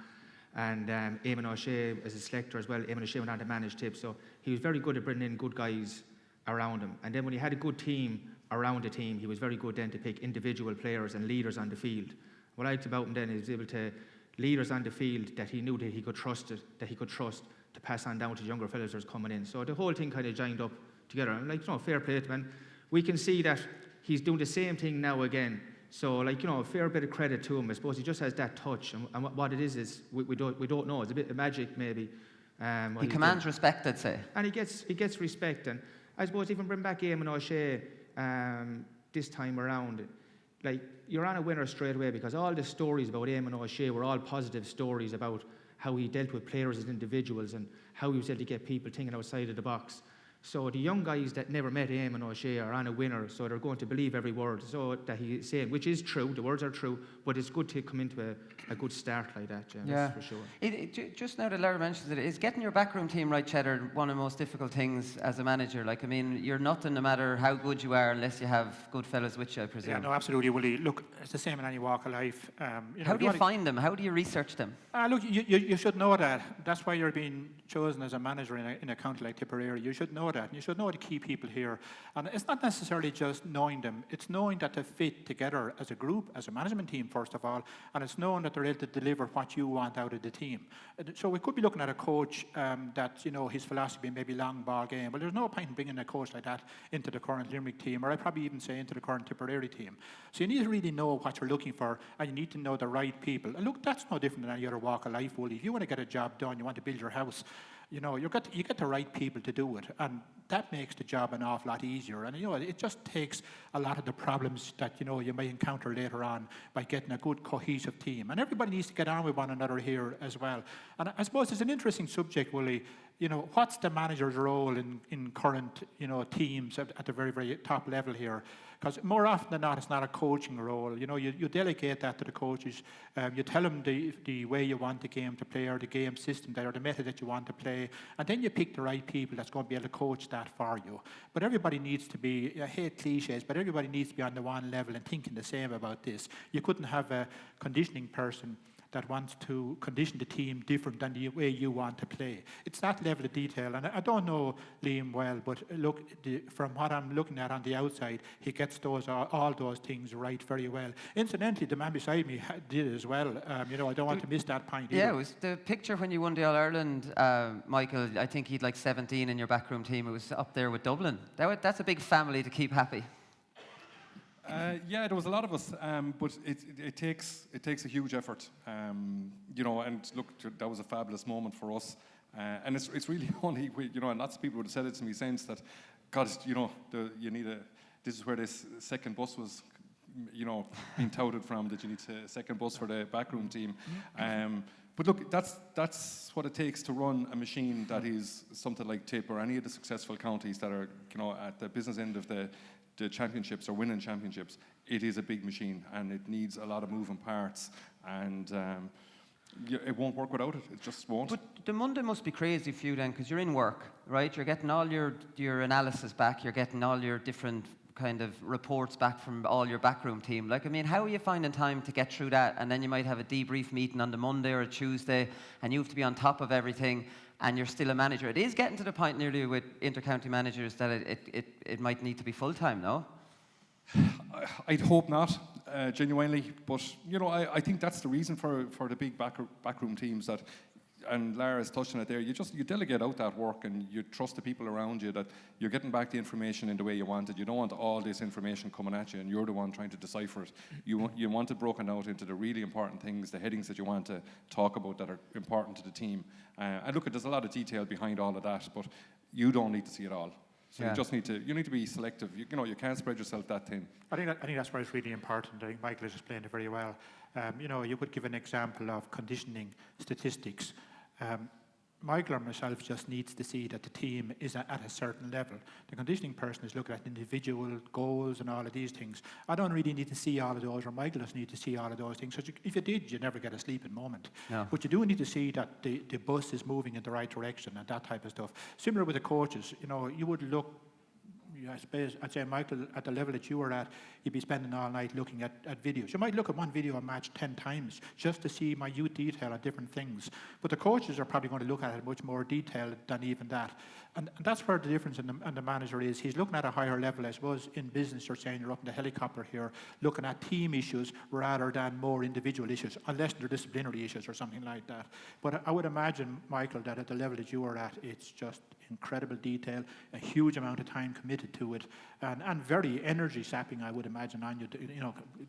And Eamon O'Shea as a selector as well. Eamon O'Shea went on to manage Tip, so he was very good at bringing in good guys around him. And then when he had a good team around the team, he was very good then to pick individual players and leaders on the field. What I liked about him then is he was able to leaders on the field that he knew that he could trust to pass on down to younger fellas that was coming in. So the whole thing kind of joined up together. And fair play to him. And we can see that he's doing the same thing now again. So a fair bit of credit to him. I suppose he just has that touch. And what it is we don't know. It's a bit of magic maybe. He commands respect, I'd say. And he gets respect. And I suppose even bring back Eamon O'Shea this time around, you're on a winner straight away, because all the stories about Eamon O'Shea were all positive stories about how he dealt with players as individuals and how he was able to get people thinking outside of the box. So the young guys that never met Eamon O'Shea are on a winner, so they're going to believe every word that he's saying, which is true, the words are true, but it's good to come into a good start like that, that's for sure. Just now that Lara mentions it, is getting your backroom team right, Cheddar, one of the most difficult things as a manager? You're nothing no matter how good you are unless you have good fellas with you, I presume. Yeah, no, absolutely, Willie. Look, it's the same in any walk of life. How do you find them? How do you research them? Look, you should know that. That's why you're being chosen as a manager in a county like Tipperary. You should know that. And you should know the key people here. And it's not necessarily just knowing them. It's knowing that they fit together as a group, as a management team, first of all. And it's knowing that they're able to deliver what you want out of the team. So we could be looking at a coach that, his philosophy may be long ball game. Well, there's no point in bringing a coach like that into the current Limerick team, or I'd probably even say into the current Tipperary team. So you need to really know what you're looking for, and you need to know the right people. And look, that's no different than any other walk of life, Willie. If you want to get a job done, you want to build your house, you get the right people to do it, and that makes the job an awful lot easier. And it just takes a lot of the problems that you may encounter later on by getting a good cohesive team. And everybody needs to get on with one another here as well. And I suppose it's an interesting subject, Willie. What's the manager's role in current teams at the very, very top level here? Because more often than not, it's not a coaching role. You delegate that to the coaches. You tell them the way you want the game to play, or the game system or the method that you want to play, and then you pick the right people that's going to be able to coach that for you. But everybody needs to be, I hate cliches, but everybody needs to be on the one level and thinking the same about this. You couldn't have a conditioning person that wants to condition the team different than the way you want to play. It's that level of detail, and I don't know Liam well, but look, from what I'm looking at on the outside, he gets all those things right very well. Incidentally, the man beside me did as well. I don't want to miss that point either. Yeah, it was the picture when you won the All-Ireland, Michael, I think he'd 17 in your backroom team. It was up there with Dublin. That's a big family to keep happy. There was a lot of us, but it takes a huge effort, and look, that was a fabulous moment for us, and it's really only, and lots of people would have said it to me since that, God, you need this is where this second bus was, being touted from, that you need a second bus for the backroom team. But look, that's what it takes to run a machine that is something like Tip or any of the successful counties that are, at the business end of the championships or winning championships. It is a big machine, and it needs a lot of moving parts, and it won't work without it. It just won't. But the Monday must be crazy for you then, because you're in work, right? You're getting all your analysis back. You're getting all your different kind of reports back from all your backroom team. How are you finding time to get through that? And then you might have a debrief meeting on the Monday or a Tuesday, and you have to be on top of everything, and you're still a manager. It is getting to the point nearly with inter-county managers that it might need to be full-time, no? I'd hope not, genuinely. But, I think that's the reason for the big backroom teams that, and Lara's touched on it there, you delegate out that work, and you trust the people around you that you're getting back the information in the way you want it. You don't want all this information coming at you and you're the one trying to decipher it. You want it broken out into the really important things, the headings that you want to talk about that are important to the team. And look, there's a lot of detail behind all of that, but you don't need to see it all. So you just need to be selective. You can't spread yourself that thin. I think that's why it's really important. I think Michael has explained it very well. You could give an example of conditioning statistics. Michael or myself just needs to see that the team is at a certain level. The conditioning person is looking at individual goals and all of these things. I don't really need to see all of those, or Michael doesn't need to see all of those things. So if you did, you'd never get a sleeping moment. No. But you do need to see that the bus is moving in the right direction and that type of stuff. Similar with the coaches, you would look, I suppose, I'd say, Michael, at the level that you were at, you'd be spending all night looking at videos. You might look at one video a match 10 times just to see minute detail on different things. But the coaches are probably going to look at it much more detailed than even that. And that's where the difference in the manager is. He's looking at a higher level. I suppose in business, you're saying you're up in the helicopter here, looking at team issues rather than more individual issues, unless they're disciplinary issues or something like that. But I would imagine, Michael, that at the level that you are at, it's just incredible detail, a huge amount of time committed to it, and very energy sapping, I would imagine, on you,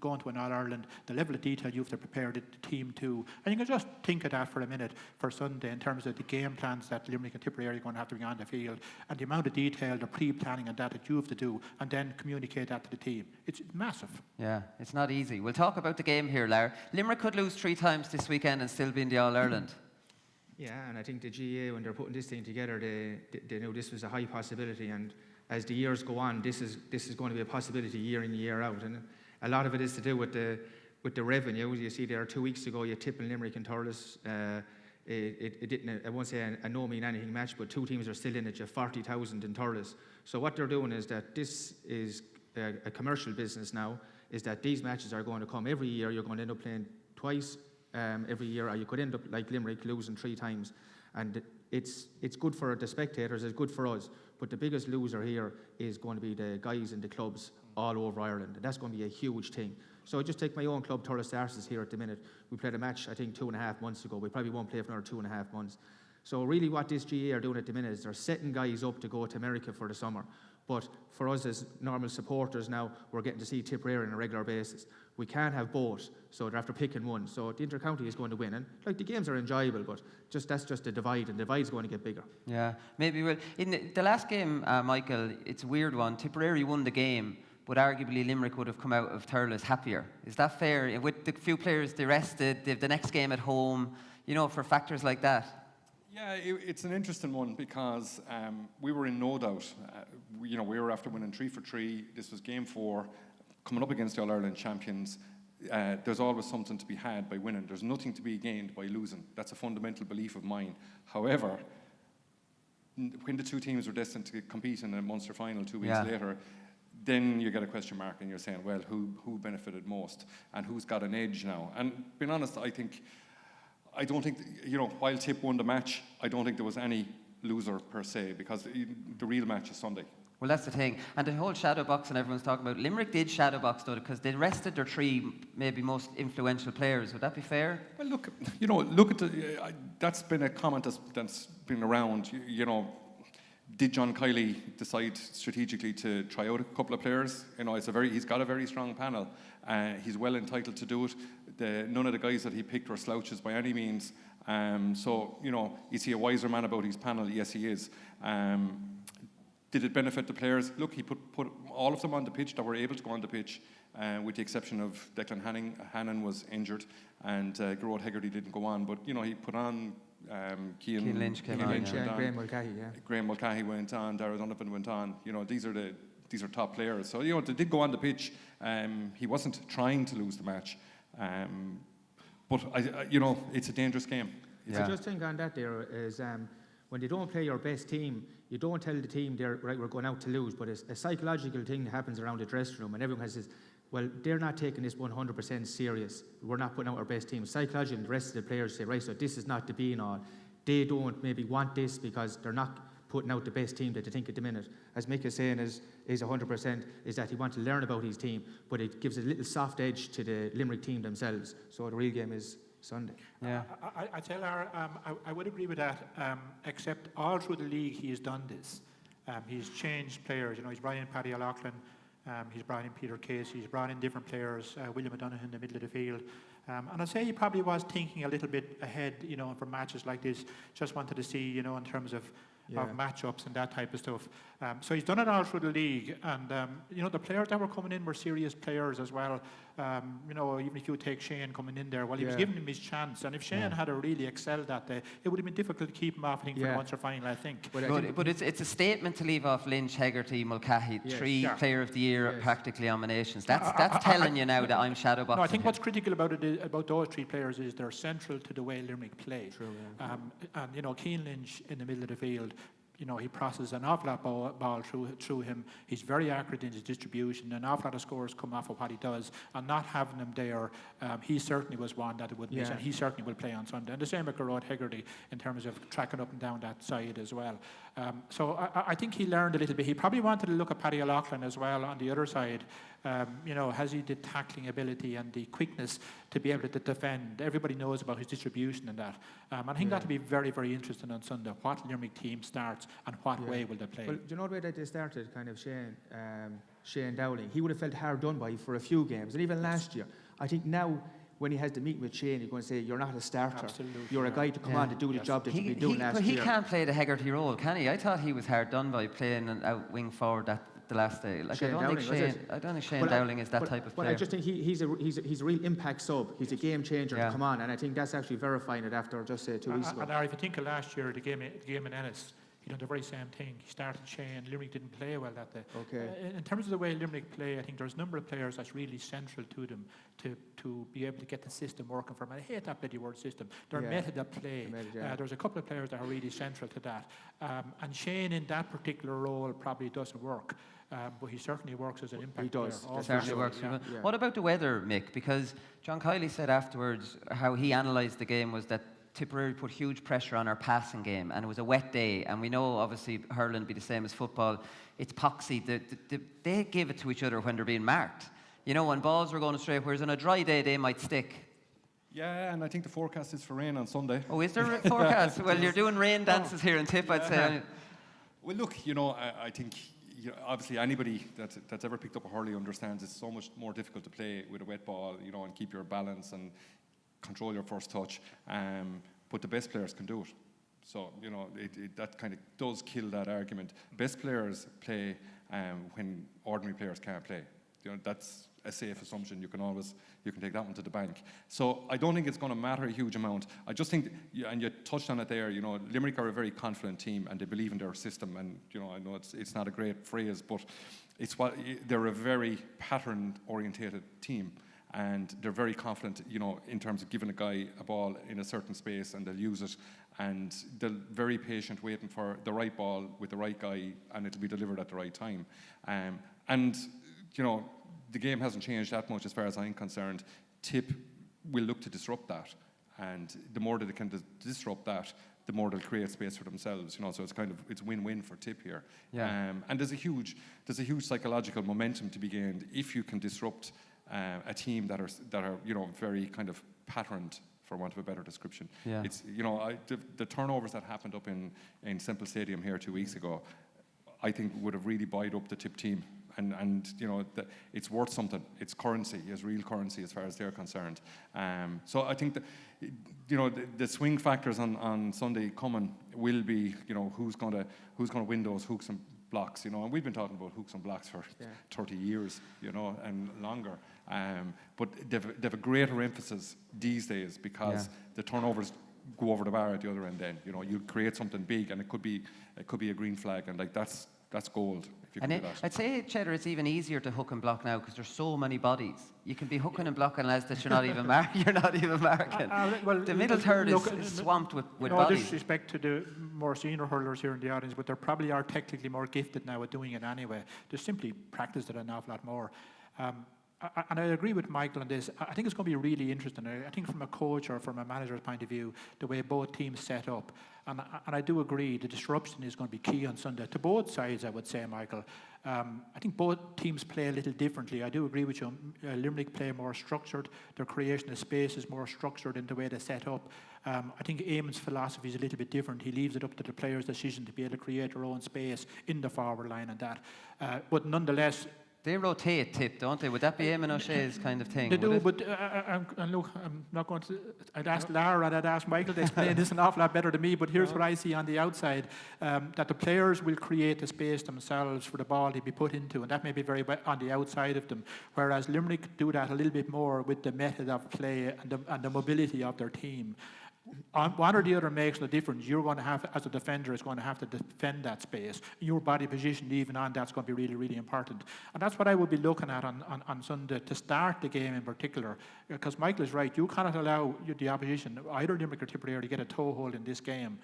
going to an All-Ireland, the level of detail you have to prepare the team to. And you can just think of that for a minute for Sunday in terms of the game plans that Limerick and Tipperary are going to have to bring on the field, and the amount of detail, the pre-planning and that you have to do, and then communicate that to the team. It's massive. Yeah, it's not easy. We'll talk about the game here, Lar. Limerick could lose 3 times this weekend and still be in the All-Ireland. Yeah, and I think the GAA, when they're putting this thing together, they knew this was a high possibility, and as the years go on, this is going to be a possibility year in, year out, and a lot of it is to do with the revenue. You see there 2 weeks ago, you tipping Limerick and Thurles. It didn't, I won't say a no mean anything match, but 2 teams are still in it. You have 40,000 in Thurles. So what they're doing is that this is a commercial business now, is that these matches are going to come every year. You're going to end up playing twice every year, or you could end up like Limerick losing 3 times. And it's good for the spectators, it's good for us, but the biggest loser here is going to be the guys in the clubs all over Ireland, and that's going to be a huge thing. So I just take my own club, Thurles Starces, here at the minute. We played a match, I think, 2.5 months ago. We probably won't play for another 2.5 months. So really what this GAA are doing at the minute is they're setting guys up to go to America for the summer. But for us as normal supporters now, we're getting to see Tipperary on a regular basis. We can't have both, so they're after picking one. So the inter-county is going to win. And the games are enjoyable, but that's just a divide, and the divide's going to get bigger. Yeah, maybe we'll. In the last game, Michael, it's a weird one. Tipperary won the game, but arguably Limerick would have come out of Thurles happier. Is that fair? With the few players they rested, they've the next game at home, for factors like that. Yeah, it's an interesting one because we were in no doubt. We were after winning 3 for 3. This was game 4, coming up against the All-Ireland champions. There's always something to be had by winning. There's nothing to be gained by losing. That's a fundamental belief of mine. However, when the 2 teams were destined to compete in a Munster final 2 weeks later, then you get a question mark and you're saying, well, who benefited most and who's got an edge now? And being honest, I don't think, while Tip won the match, I don't think there was any loser per se, because the real match is Sunday. Well, that's the thing. And the whole shadow box and everyone's talking about, Limerick did shadow box though, because they rested their 3 maybe most influential players. Would that be fair? Well, look at that's been a comment that's been around. Did John Kiley decide strategically to try out a couple of players? He's got a very strong panel. He's well entitled to do it. None of the guys that he picked were slouches by any means. Is he a wiser man about his panel? Yes, he is. Did it benefit the players? Look, he put all of them on the pitch that were able to go on the pitch, with the exception of Declan Hannon was injured, and Gerard Hegarty didn't go on. But he put on Cian Lynch came on. Graham Mulcahy, Graham Mulcahy went on. Darragh Donovan went on. These are top players. So they did go on the pitch. He wasn't trying to lose the match, but it's a dangerous game. I just think on that there is when they don't play your best team, you don't tell the team we're going out to lose, but it's a psychological thing that happens around the dressing room, and everyone has this, well, they're not taking this 100% serious. We're not putting out our best team. Psychologically, the rest of the players say, right, so this is not the be and all. They don't maybe want this because they're not putting out the best team that they think at the minute. As Mick is saying, is 100%, is that he wants to learn about his team, but it gives a little soft edge to the Limerick team themselves. So the real game is Sunday. Yeah, I tell her, I would agree with that, except all through the league he has done this. He's changed players. He's brought in Paddy O'Loughlin, he's brought in Peter Casey, he's brought in different players, William O'Donoghue in the middle of the field. And I'd say he probably was thinking a little bit ahead, for matches like this. Just wanted to see, in terms of of matchups and that type of stuff. So he's done it all through the league, and the players that were coming in were serious players as well. Even if you take Shane coming in there, well, he was giving him his chance, and if Shane had really excelled that day, it would have been difficult to keep him off, I think, for the Munster final, I think. But it's a statement to leave off Lynch, Hegarty, Mulcahy, three Player of the Year practically nominations. That's telling you now that I'm shadow boxing. No, I think what's critical about those three players is they're central to the way Limerick play. True, and Keane Lynch in the middle of the field, he processes an awful lot of ball through him. He's very accurate in his distribution. An awful lot of scores come off of what he does. And not having him there, he certainly was one that would miss, and he certainly will play on Sunday. And the same with Gerard Hegarty in terms of tracking up and down that side as well. So I think he learned a little bit. He probably wanted to look at Paddy O'Loughlin as well on the other side. Has he the tackling ability and the quickness to be able to defend? Everybody knows about his distribution and that. I think that'll be very, very interesting on Sunday. What Limerick team starts and what way will they play? Well, do you know the way that they started, kind of Shane Dowling? He would have felt hard done by for a few games, and even last year. I think now, when he has the meeting with Shane, you're going to say, you're not a starter. Absolutely, you're a guy to come on to do the job that you've been doing last year. But he can't play the Hegarty role, can he? I thought he was hard done by playing an out wing forward the last day. Like, I don't think Shane Dowling is that type of player. I just think he's a real impact sub. He's a game changer to come on, and I think that's actually verifying it after just 2 weeks ago. And if you think of last year, the game in Ennis, he done the very same thing. He started Shane. Limerick didn't play well that day. Okay. In terms of the way Limerick play, I think there's a number of players that's really central to them to be able to get the system working for them. I hate that bloody word system. Their method of play. There's a couple of players that are really central to that. And Shane in that particular role probably doesn't work. But he certainly works as an impact player. He certainly works. What about the weather, Mick? Because John Kiley said afterwards how he analysed the game was that Tipperary put huge pressure on our passing game, and it was a wet day, and we know obviously hurling be the same as football. It's poxy. They give it to each other when they're being marked. When balls were going astray, whereas on a dry day they might stick. Yeah, and I think the forecast is for rain on Sunday. Oh, is there a forecast? Well, you're doing rain dances here in Tip, I'd say. Well, look, I think obviously anybody that's ever picked up a hurley understands it's so much more difficult to play with a wet ball, and keep your balance and control your first touch. But the best players can do it. So, that kind of does kill that argument. Best players play when ordinary players can't play. That's a safe assumption. You can take that one to the bank. So I don't think it's going to matter a huge amount. I just think, and you touched on it there, Limerick are a very confident team and they believe in their system. And, I know it's not a great phrase, but they're a very pattern-orientated team. And they're very confident, in terms of giving a guy a ball in a certain space, and they'll use it. And they're very patient, waiting for the right ball with the right guy, and it'll be delivered at the right time. The game hasn't changed that much as far as I'm concerned. Tip will look to disrupt that, and the more that they can disrupt that, the more they'll create space for themselves. So it's win-win for Tip here. Yeah. And there's a huge psychological momentum to be gained if you can disrupt a team that are very kind of patterned, for want of a better description. Yeah. It's the turnovers that happened up in Semple Stadium here 2 weeks ago, I think would have really buoyed up the Tip team, and it's worth something. It's currency, it's real currency as far as they're concerned. So I think that the swing factors on Sunday coming will be who's going to win those hooks and blocks, and we've been talking about hooks and blocks for 30 years, and longer. But they've a greater emphasis these days because the turnovers go over the bar at the other end. Then you create something big, and it could be a green flag, and that's gold if you can do that. I'd say, Cheddar, it's even easier to hook and block now because there's so many bodies. You can be hooking and blocking lads that you're not even marking. The middle third is swamped with bodies. No disrespect to the more senior hurlers here in the audience, but they probably are technically more gifted now at doing it anyway. They simply practiced it an awful lot more. And I agree with Michael on this. I think it's going to be really interesting. I think from a coach or from a manager's point of view, the way both teams set up. And I do agree the disruption is going to be key on Sunday. To both sides, I would say, Michael. I think both teams play a little differently. I do agree with you. Limerick play more structured. Their creation of space is more structured in the way they set up. I think Eamon's philosophy is a little bit different. He leaves it up to the players' decision to be able to create their own space in the forward line and that. But nonetheless, They rotate Tip, don't they? Would that be Eamon O'Shea's kind of thing? They do, would but and look, I'm not going to. I'd ask Lara and I'd ask Michael to explain this an awful lot better than me. But here's what I see on the outside: that the players will create the space themselves for the ball to be put into, and that may be very on the outside of them. Whereas Limerick do that a little bit more with the method of play and the mobility of their team. One or the other makes no difference. You're going to have, as a defender, is going to have to defend that space. Your body position, even on that's going to be really, really important. And that's what I would be looking at on Sunday to start the game in particular. Because Michael is right. You cannot allow the opposition, either Limerick or Tipperary, to get a toehold in this game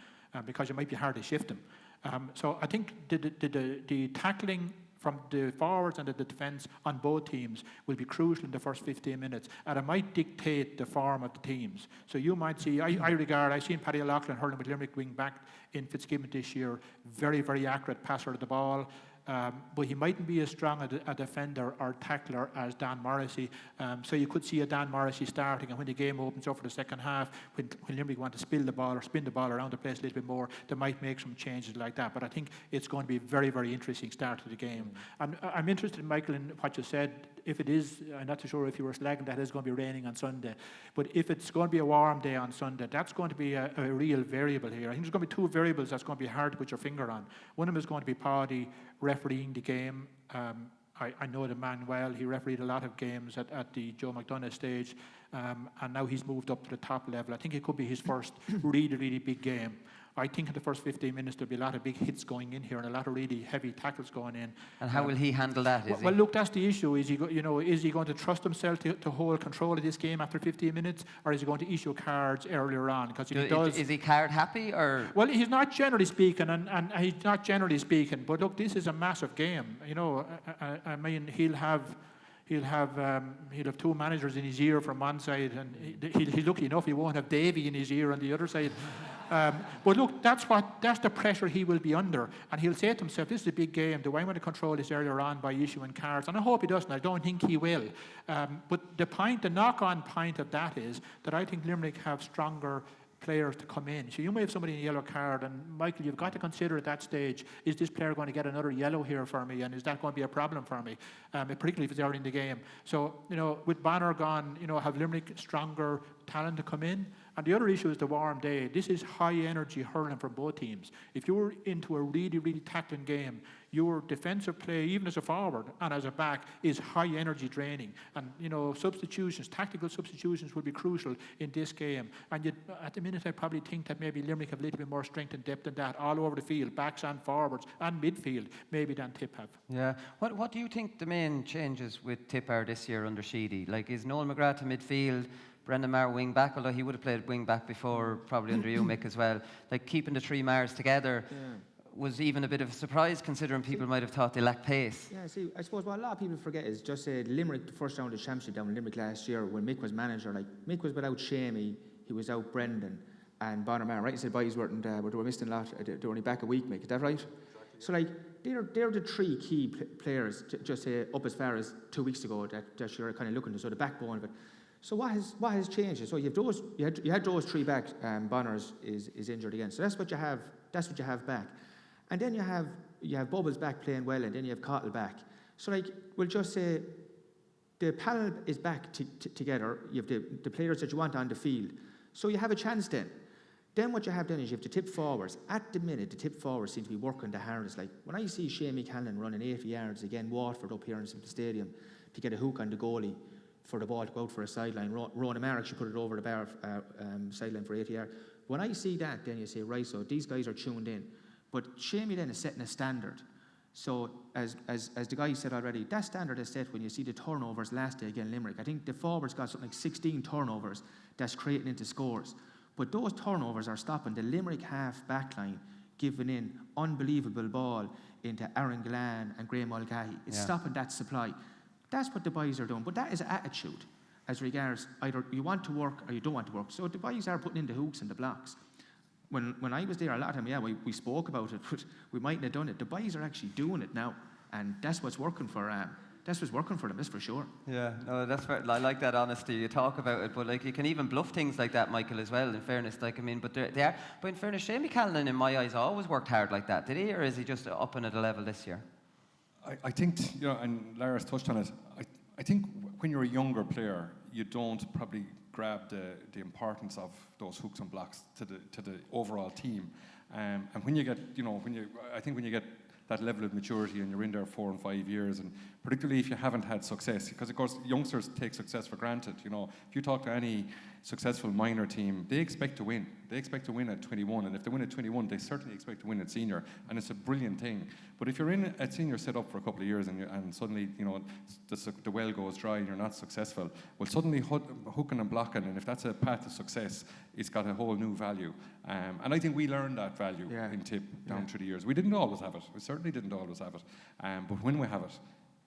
because it might be hard to shift them. So I think the tackling from the forwards and the defence on both teams will be crucial in the first 15 minutes, and it might dictate the form of the teams. So you might see, I've seen Paddy O'Loughlin hurling with Limerick wing back in Fitzgibbon this year, very, very accurate passer of the ball, but he mightn't be as strong a defender or tackler as Dan Morrissey. So you could see a Dan Morrissey starting, and when the game opens up for the second half, when Limerick want to spin the ball around the place a little bit more, they might make some changes like that. But I think it's going to be a very, very interesting start to the game. And I'm interested, Michael, in what you said. If it is, I'm not too sure if you were slagging that it's going to be raining on Sunday, but if it's going to be a warm day on Sunday, that's going to be a real variable here. I think there's going to be two variables that's going to be hard to put your finger on. One of them is going to be Paddy refereeing the game. I know the man well. He refereed a lot of games at the Joe McDonagh stage, and now he's moved up to the top level. I think it could be his first really, really big game. I think in the first 15 minutes there'll be a lot of big hits going in here and a lot of really heavy tackles going in. And how will he handle that? Well, look, that's the issue. Is he going to trust himself to hold control of this game after 15 minutes, or is he going to issue cards earlier on? Because if he does, is he card happy or? Well, he's not generally speaking, and he's not generally speaking. But look, this is a massive game. I mean, he'll have two managers in his ear from one side, and he's lucky enough he won't have Davy in his ear on the other side. But look, that's the pressure he will be under, and he'll say to himself, "This is a big game. Do I want to control this earlier on by issuing cards?" And I hope he doesn't. I don't think he will. But the knock-on point of that is that I think Limerick have stronger players to come in. So you may have somebody in a yellow card, and Michael, you've got to consider at that stage, is this player going to get another yellow here for me, and is that going to be a problem for me, particularly if it's already in the game. So, with Banner gone, have Limerick stronger talent to come in? And the other issue is the warm day. This is high energy hurling from both teams. If you're into a really, really tackling game, your defensive play, even as a forward and as a back, is high energy draining. And, substitutions, tactical substitutions will be crucial in this game. And at the minute, I probably think that maybe Limerick have a little bit more strength and depth than that all over the field, backs and forwards and midfield, maybe than Tip have. Yeah. What do you think the main changes with Tip are this year under Sheedy? Like, is Noel McGrath to midfield, Brendan Maher wing back, although he would have played wing back before, probably under you, Mick, as well. Like, keeping the three Mars together was even a bit of a surprise, considering people might have thought they lacked pace. Yeah, see, I suppose what a lot of people forget is just Limerick, the first round of the championship down in Limerick last year, when Mick was manager, Mick was without Shamey, he was out Brendan and Bonner Maher, right? You said boys weren't, they were missing a lot, they were only back a week, Mick, is that right? So, they're the three key players, up as far as 2 weeks ago, that you're kind of looking to, so the backbone of it. So what has changed? So you had those three back. Bonner is injured again. So that's what you have. That's what you have back, and then you have Bubbles back playing well, and then you have Cottle back. So we'll just say the panel is back together. You have the players that you want on the field. So you have a chance then. Then what you have then is you have the tip forwards. At the minute, the tip forwards seem to be working the hardest. Like when I see Shamey Callan running 80 yards again, Waterford up here in the stadium to get a hook on the goalie for the ball to go out for a sideline. Ronan Maher actually put it over the bar sideline for 80 yards. When I see that, then you say, right, so these guys are tuned in. But Shamey then is setting a standard. So as the guy said already, that standard is set when you see the turnovers last day against Limerick. I think the forwards got something like 16 turnovers that's creating into scores. But those turnovers are stopping the Limerick half backline giving in unbelievable ball into Aaron Gillan and Graham Mulcahy. It's stopping that supply. That's what the boys are doing, but that is attitude as regards either you want to work or you don't want to work. So the boys are putting in the hooks and the blocks. When I was there a lot of time, we spoke about it, but we mightn't have done it. The boys are actually doing it now, and that's what's working for them. That's for sure. Yeah, no, that's fair. I like that honesty. You talk about it, but you can even bluff things like that, Michael, as well. In fairness, but they are. But in fairness, Shamey Callan, in my eyes, always worked hard like that. Did he, or is he just upping at a level this year? I think, and Lara's touched on it, I think when you're a younger player, you don't probably grab the importance of those hooks and blocks to the overall team. And when you get, I think when you get that level of maturity and you're in there 4 and 5 years, and particularly if you haven't had success, because of course youngsters take success for granted. If you talk to any successful minor team, they expect to win. They expect to win at 21, and if they win at 21, they certainly expect to win at senior, and it's a brilliant thing. But if you're in at senior set up for a couple of years and suddenly the well goes dry and you're not successful, well, suddenly hooking and blocking, and if that's a path to success, it's got a whole new value. And I think we learned that value in tip down through the years. We didn't always have it. We certainly didn't always have it. But when we have it,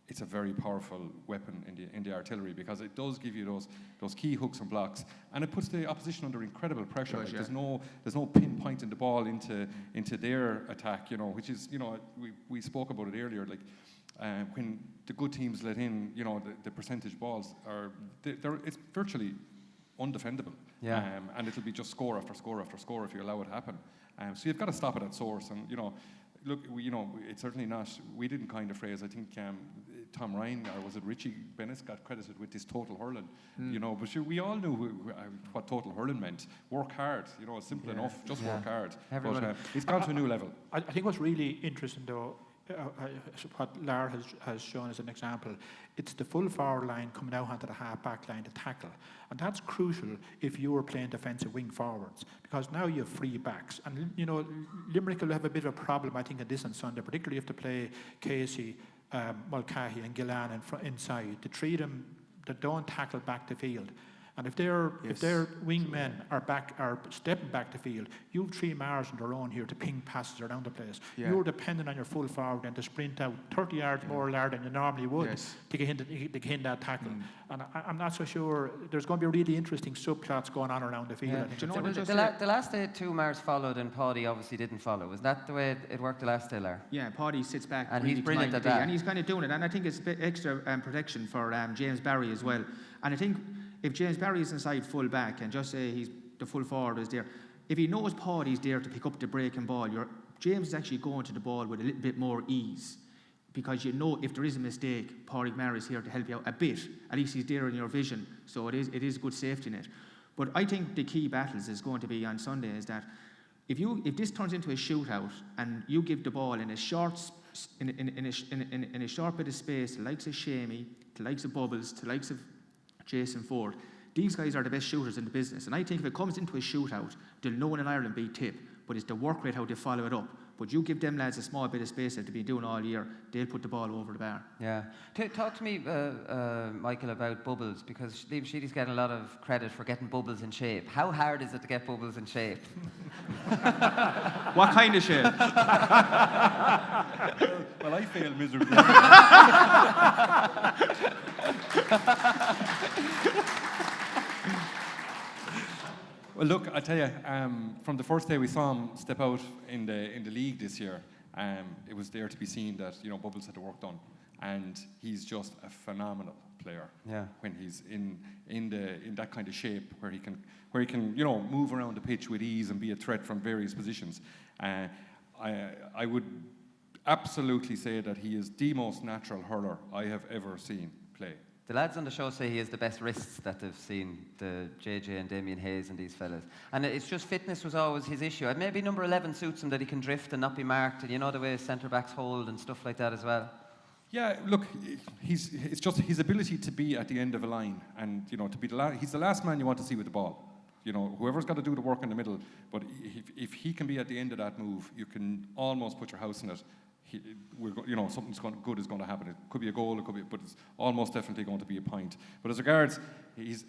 it's a very powerful weapon in the artillery, because it does give you those key hooks and blocks, and it puts the opposition under incredible pressure. There's no pinpointing the ball into their attack, which is, we spoke about it earlier, like when the good teams let in, the percentage balls it's virtually undefendable. And it'll be just score after score after score if you allow it to happen. So you've got to stop it at source. And look, it's certainly not. We didn't coin the phrase. I think Tom Ryan, or was it Richie Bennett, got credited with this total hurling. But sure, we all knew what total hurling meant. Work hard. It's simple enough. Just work hard. But it's gone to a new level. I think what's really interesting, though, what Lar has shown as an example, it's the full forward line coming out onto the half-back line to tackle. And that's crucial if you were playing defensive wing forwards, because now you have free backs. And, Limerick will have a bit of a problem, I think, in this on Sunday, particularly if they play Casey, Mulcahy and Gillan inside. To treat them, that don't tackle back the field. And if their wingmen are stepping back the field, you've 3 Mars on their own here to ping passes around the place. You're dependent on your full forward and to sprint out 30 yards more than you normally would to get in that tackle. And I'm not so sure. There's going to be really interesting subplots going on around the field. The last day 2 Mars followed and Paddy obviously didn't follow. Was that the way it worked the last day, Lar? Yeah, Paddy sits back. And really he's brilliant at that. And he's kind of doing it. And I think it's a bit extra protection for James Barry as well. And I think if James Barry is inside full back and just say the full forward is there, if he knows Paddy's there to pick up the breaking ball, James is actually going to the ball with a little bit more ease, because if there is a mistake, Paddy Mary is here to help you out a bit. At least he's there in your vision, so it is a good safety net. But I think the key battles is going to be on Sunday is that if this turns into a shootout and you give the ball in a short bit of space, the likes of Shamey, the likes of Bubbles, the likes of Jason Ford, these guys are the best shooters in the business. And I think if it comes into a shootout, they'll no one in Ireland beat Tip, but it's the work rate how they follow it up. But you give them lads a small bit of space that they've been doing all year, they'll put the ball over the bar. Yeah. Talk to me, Michael, about Bubbles, because Liam Sheedy's getting a lot of credit for getting Bubbles in shape. How hard is it to get Bubbles in shape? What kind of shape? Well, I failed miserably. Well, look, I tell you, from the first day we saw him step out in the league this year, it was there to be seen that Bubbles had the work done, and he's just a phenomenal player. Yeah. When he's in that kind of shape where he can move around the pitch with ease and be a threat from various positions. I would absolutely say that he is the most natural hurler I have ever seen play. The lads on the show say he has the best wrists that they've seen, the JJ and Damien Hayes and these fellas. And it's just fitness was always his issue. Maybe number 11 suits him, that he can drift and not be marked, and the way centre-backs hold and stuff like that as well. Yeah, look, it's just his ability to be at the end of a line and, to be he's the last man you want to see with the ball. Whoever's got to do the work in the middle, but if he can be at the end of that move, you can almost put your house in it. Something's good is going to happen. It could be a goal, but it's almost definitely going to be a point. But as regards, he's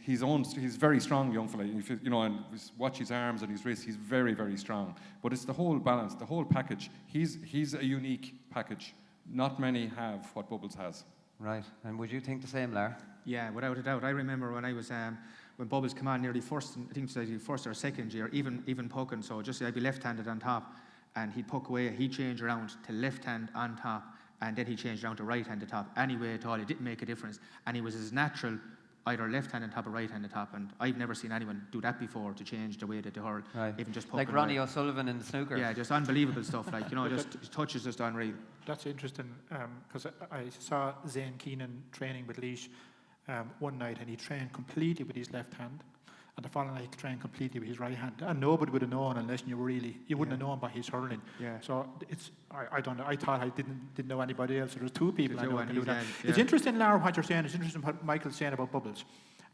very strong, young fella. If and watch his arms and his wrists, he's very, very strong. But it's the whole balance, the whole package. He's a unique package. Not many have what Bubbles has. Right. And would you think the same, Lar? Yeah, without a doubt. I remember when I was when Bubbles came on nearly first or second year, even pucking. So just I'd be left-handed on top. And he'd puck away, he'd change around to left hand on top, and then he'd change around to right hand on top. Anyway at all, it didn't make a difference. And he was as natural either left hand on top or right hand on top, and I've never seen anyone do that before to change the way that they hurl. Right. Even just like poking Ronnie away. O'Sullivan in the snooker. Yeah, just unbelievable stuff. Like, you know, just touches just unreal. That's interesting because I saw Zane Keenan training with Laois one night, and he trained completely with his left hand, and the following night he trained completely with his right hand. And nobody would have known unless you wouldn't have known by his hurling. Yeah. So I don't know. I thought I didn't know anybody else. So there's two people I know can do that. Yeah. It's interesting, Lara, what you're saying. It's interesting what Michael's saying about Bubbles.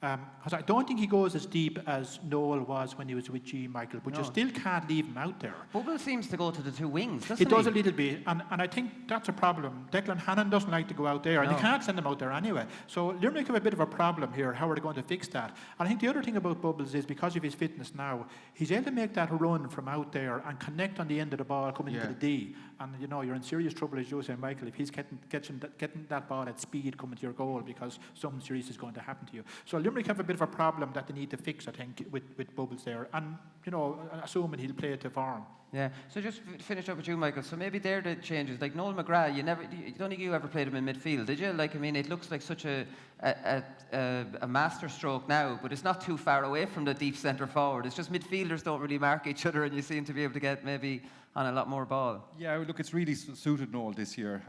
Because I don't think he goes as deep as Noel was when he was with G. Michael, but you still can't leave him out there. Bubble seems to go to the two wings, doesn't He he? does a little bit, and I think that's a problem. Declan Hannon doesn't like to go out there, and you can't send him out there anyway. So Limerick have a bit of a problem here. How are they going to fix that? And I think the other thing about Bubbles is because of his fitness now, he's able to make that run from out there and connect on the end of the ball coming into the D. And you know, you're in serious trouble, as you say, Michael, if he's getting that ball at speed coming to your goal, because something serious is going to happen to you. So Limerick have a bit of a problem that they need to fix, I think, with Bubbles there. And, you know, assuming he'll play it to form. Yeah. So just finish up with you, Michael. So maybe they're the changes. Like Noel McGrath, you don't think you ever played him in midfield, did you? Like, I mean, it looks like such a master stroke now, but it's not too far away from the deep centre forward. It's just midfielders don't really mark each other, and you seem to be able to get maybe on a lot more ball. Yeah, look, it's really suited Noel this year.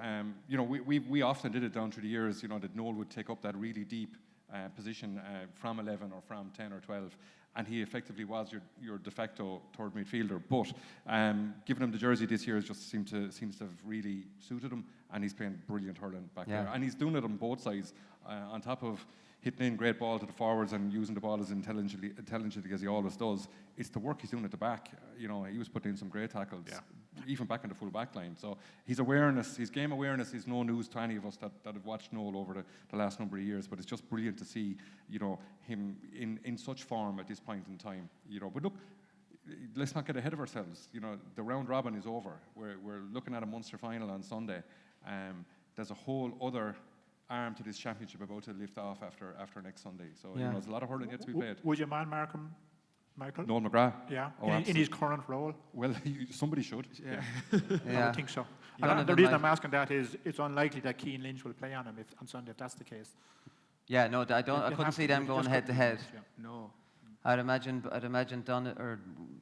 You know, we often did it down through the years, you know, that Noel would take up that really deep position from 11 or from 10 or 12, and he effectively was your de facto third midfielder. But giving him the jersey this year just seems to have really suited him, and he's playing brilliant hurling back there. And he's doing it on both sides, on top of hitting in great ball to the forwards and using the ball as intelligently as he always does. It's the work he's doing at the back. You know, he was putting in some great tackles, even back in the full back line. So his awareness, his game awareness is no news to any of us that have watched Noel over the last number of years, but it's just brilliant to see, you know, him in such form at this point in time. You know, but look, let's not get ahead of ourselves. You know, the round robin is over. We're looking at a Munster final on Sunday. There's a whole other arm to this championship about to lift off after next Sunday. So you know, there's a lot of hurling yet to be played. Would you mind Markham, Michael? Noel McGrath? Yeah, oh, in his current role? Well, somebody should. Yeah. I would think so. Yeah. And the reason I'm asking that is it's unlikely that Keane Lynch will play on him on Sunday, if that's the case. Yeah, no, I couldn't see them going head to head. No. I'd imagine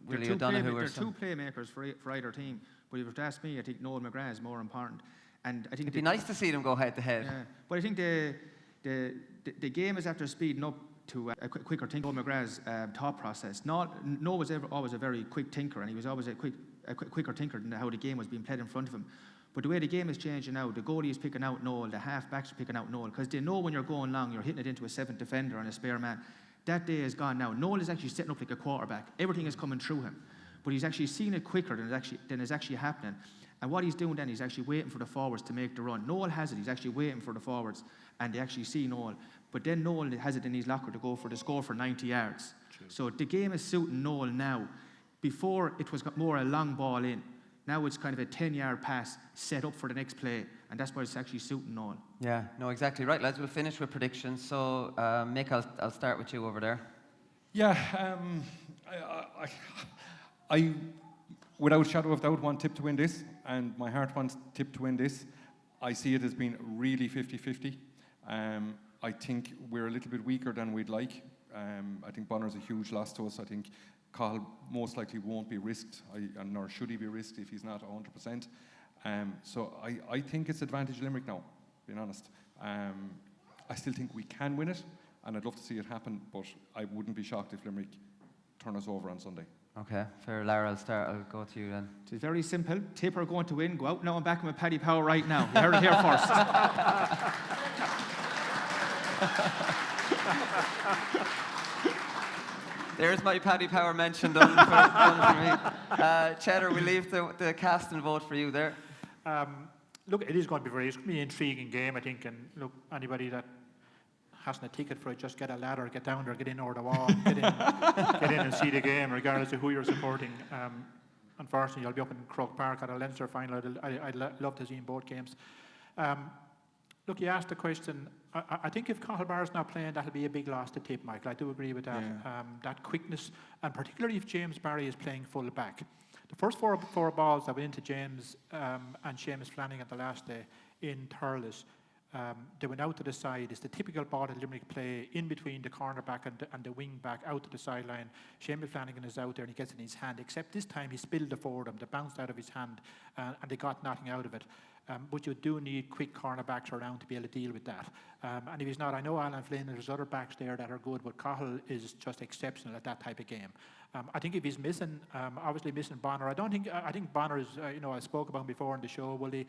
Willie O'Donoghue or some. There are two playmakers for either team, but if you were to ask me, I think Noel McGrath is more important. And I think it'd be nice to see them go head to head. Yeah, but I think the game is after speeding up to a quicker thinker. Noel McGrath's thought process. Noel was always a very quick thinker, and he was always a quicker thinker than how the game was being played in front of him. But the way the game is changing now, the goalie is picking out Noel, the half-backs are picking out Noel, because they know when you're going long, you're hitting it into a seventh defender and a spare man. That day is gone now. Noel is actually setting up like a quarterback. Everything is coming through him. But he's actually seeing it quicker than is actually happening. And what he's doing then, he's actually waiting for the forwards to make the run. Noel has it, he's actually waiting for the forwards, and they actually see Noel. But then Noel has it in his locker to go for the score for 90 yards. True. So the game is suiting Noel now. Before, it was more a long ball in. Now it's kind of a 10-yard pass set up for the next play, and that's why it's actually suiting Noel. Yeah, no, exactly right, lads. We'll finish with predictions. So, Mick, I'll start with you over there. Yeah, I without shadow of doubt, want Tip to win this, and my heart wants Tip to win this. I see it as being really 50-50. I think we're a little bit weaker than we'd like. I think Bonner's a huge loss to us. I think Cahill most likely won't be risked, nor should he be risked if he's not 100%. So I think it's advantage Limerick now, being honest. I still think we can win it, and I'd love to see it happen, but I wouldn't be shocked if Limerick turn us over on Sunday. Okay, fair. Lara, I'll go to you then. It's very simple. Tip are going to win. Go out now and back him with Paddy Power right now. You heard it here first. There's my Paddy Power mention done for me. Cheddar, we leave the cast and vote for you there. Look, it is going to be it's going to be an intriguing game, I think. And look, anybody that hasn't a ticket for it, just get a ladder, get down there, get in over the wall, get in and see the game, regardless of who you're supporting. Unfortunately, I'll be up in Croke Park at a Leinster final. I'd love to see in both games. Look, you asked the question. I think if Cahill Barr's not playing, that'll be a big loss to Tip, Michael. I do agree with that. Yeah. That quickness, and particularly if James Barry is playing full back. The first four balls that went into James and Seamus Flanagan the last day in Thurles, They went out to the side. It's the typical ball that Limerick play in between the cornerback and the wing back out to the sideline. Seamus Flanagan is out there and he gets it in his hand, except this time he spilled the for them. They bounced out of his hand and they got nothing out of it. But you do need quick cornerbacks around to be able to deal with that. And if he's not, I know Alan Flynn and there's other backs there that are good, but Cahill is just exceptional at that type of game. I think if he's missing, obviously missing Bonner, I think Bonner is, I spoke about him before on the show, Willie,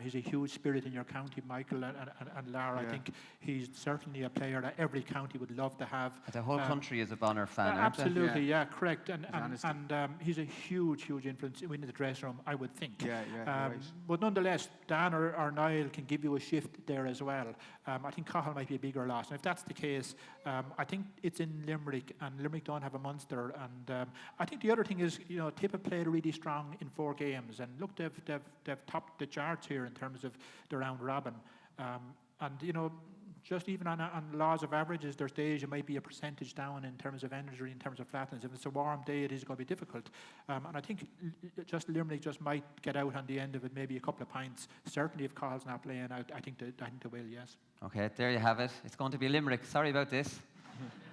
he's a huge spirit in your county, Michael and Lara. Yeah. I think he's certainly a player that every county would love to have. The whole country is a Bonner fan, absolutely, yeah, correct. And he's a huge influence in the dressing room, I would think. Right. But nonetheless, Dan or Niall can give you a shift there as well. I think Cahill might be a bigger loss. And if that's the case, I think it's in Limerick, and Limerick don't have a Munster. And I think the other thing is, Tip have played really strong in 4 games. And look, they've topped the charts here in terms of the round robin. Just even on laws of averages, there's days you might be a percentage down in terms of energy, in terms of flatness. If it's a warm day, it is going to be difficult. And I think just Limerick just might get out on the end of it, maybe a couple of pints. Certainly if Carl's not playing, I think they will, yes. Okay, there you have it. It's going to be Limerick. Sorry about this.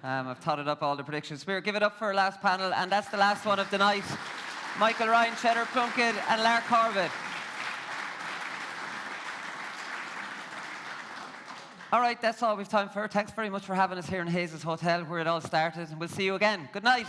I've totted up all the predictions. We'll give it up for our last panel, and that's the last one of the night. Michael Ryan, Cheddar Plunkett, and Lar Corbett. All right, that's all we've time for. Thanks very much for having us here in Hayes' Hotel, where it all started. And we'll see you again. Good night.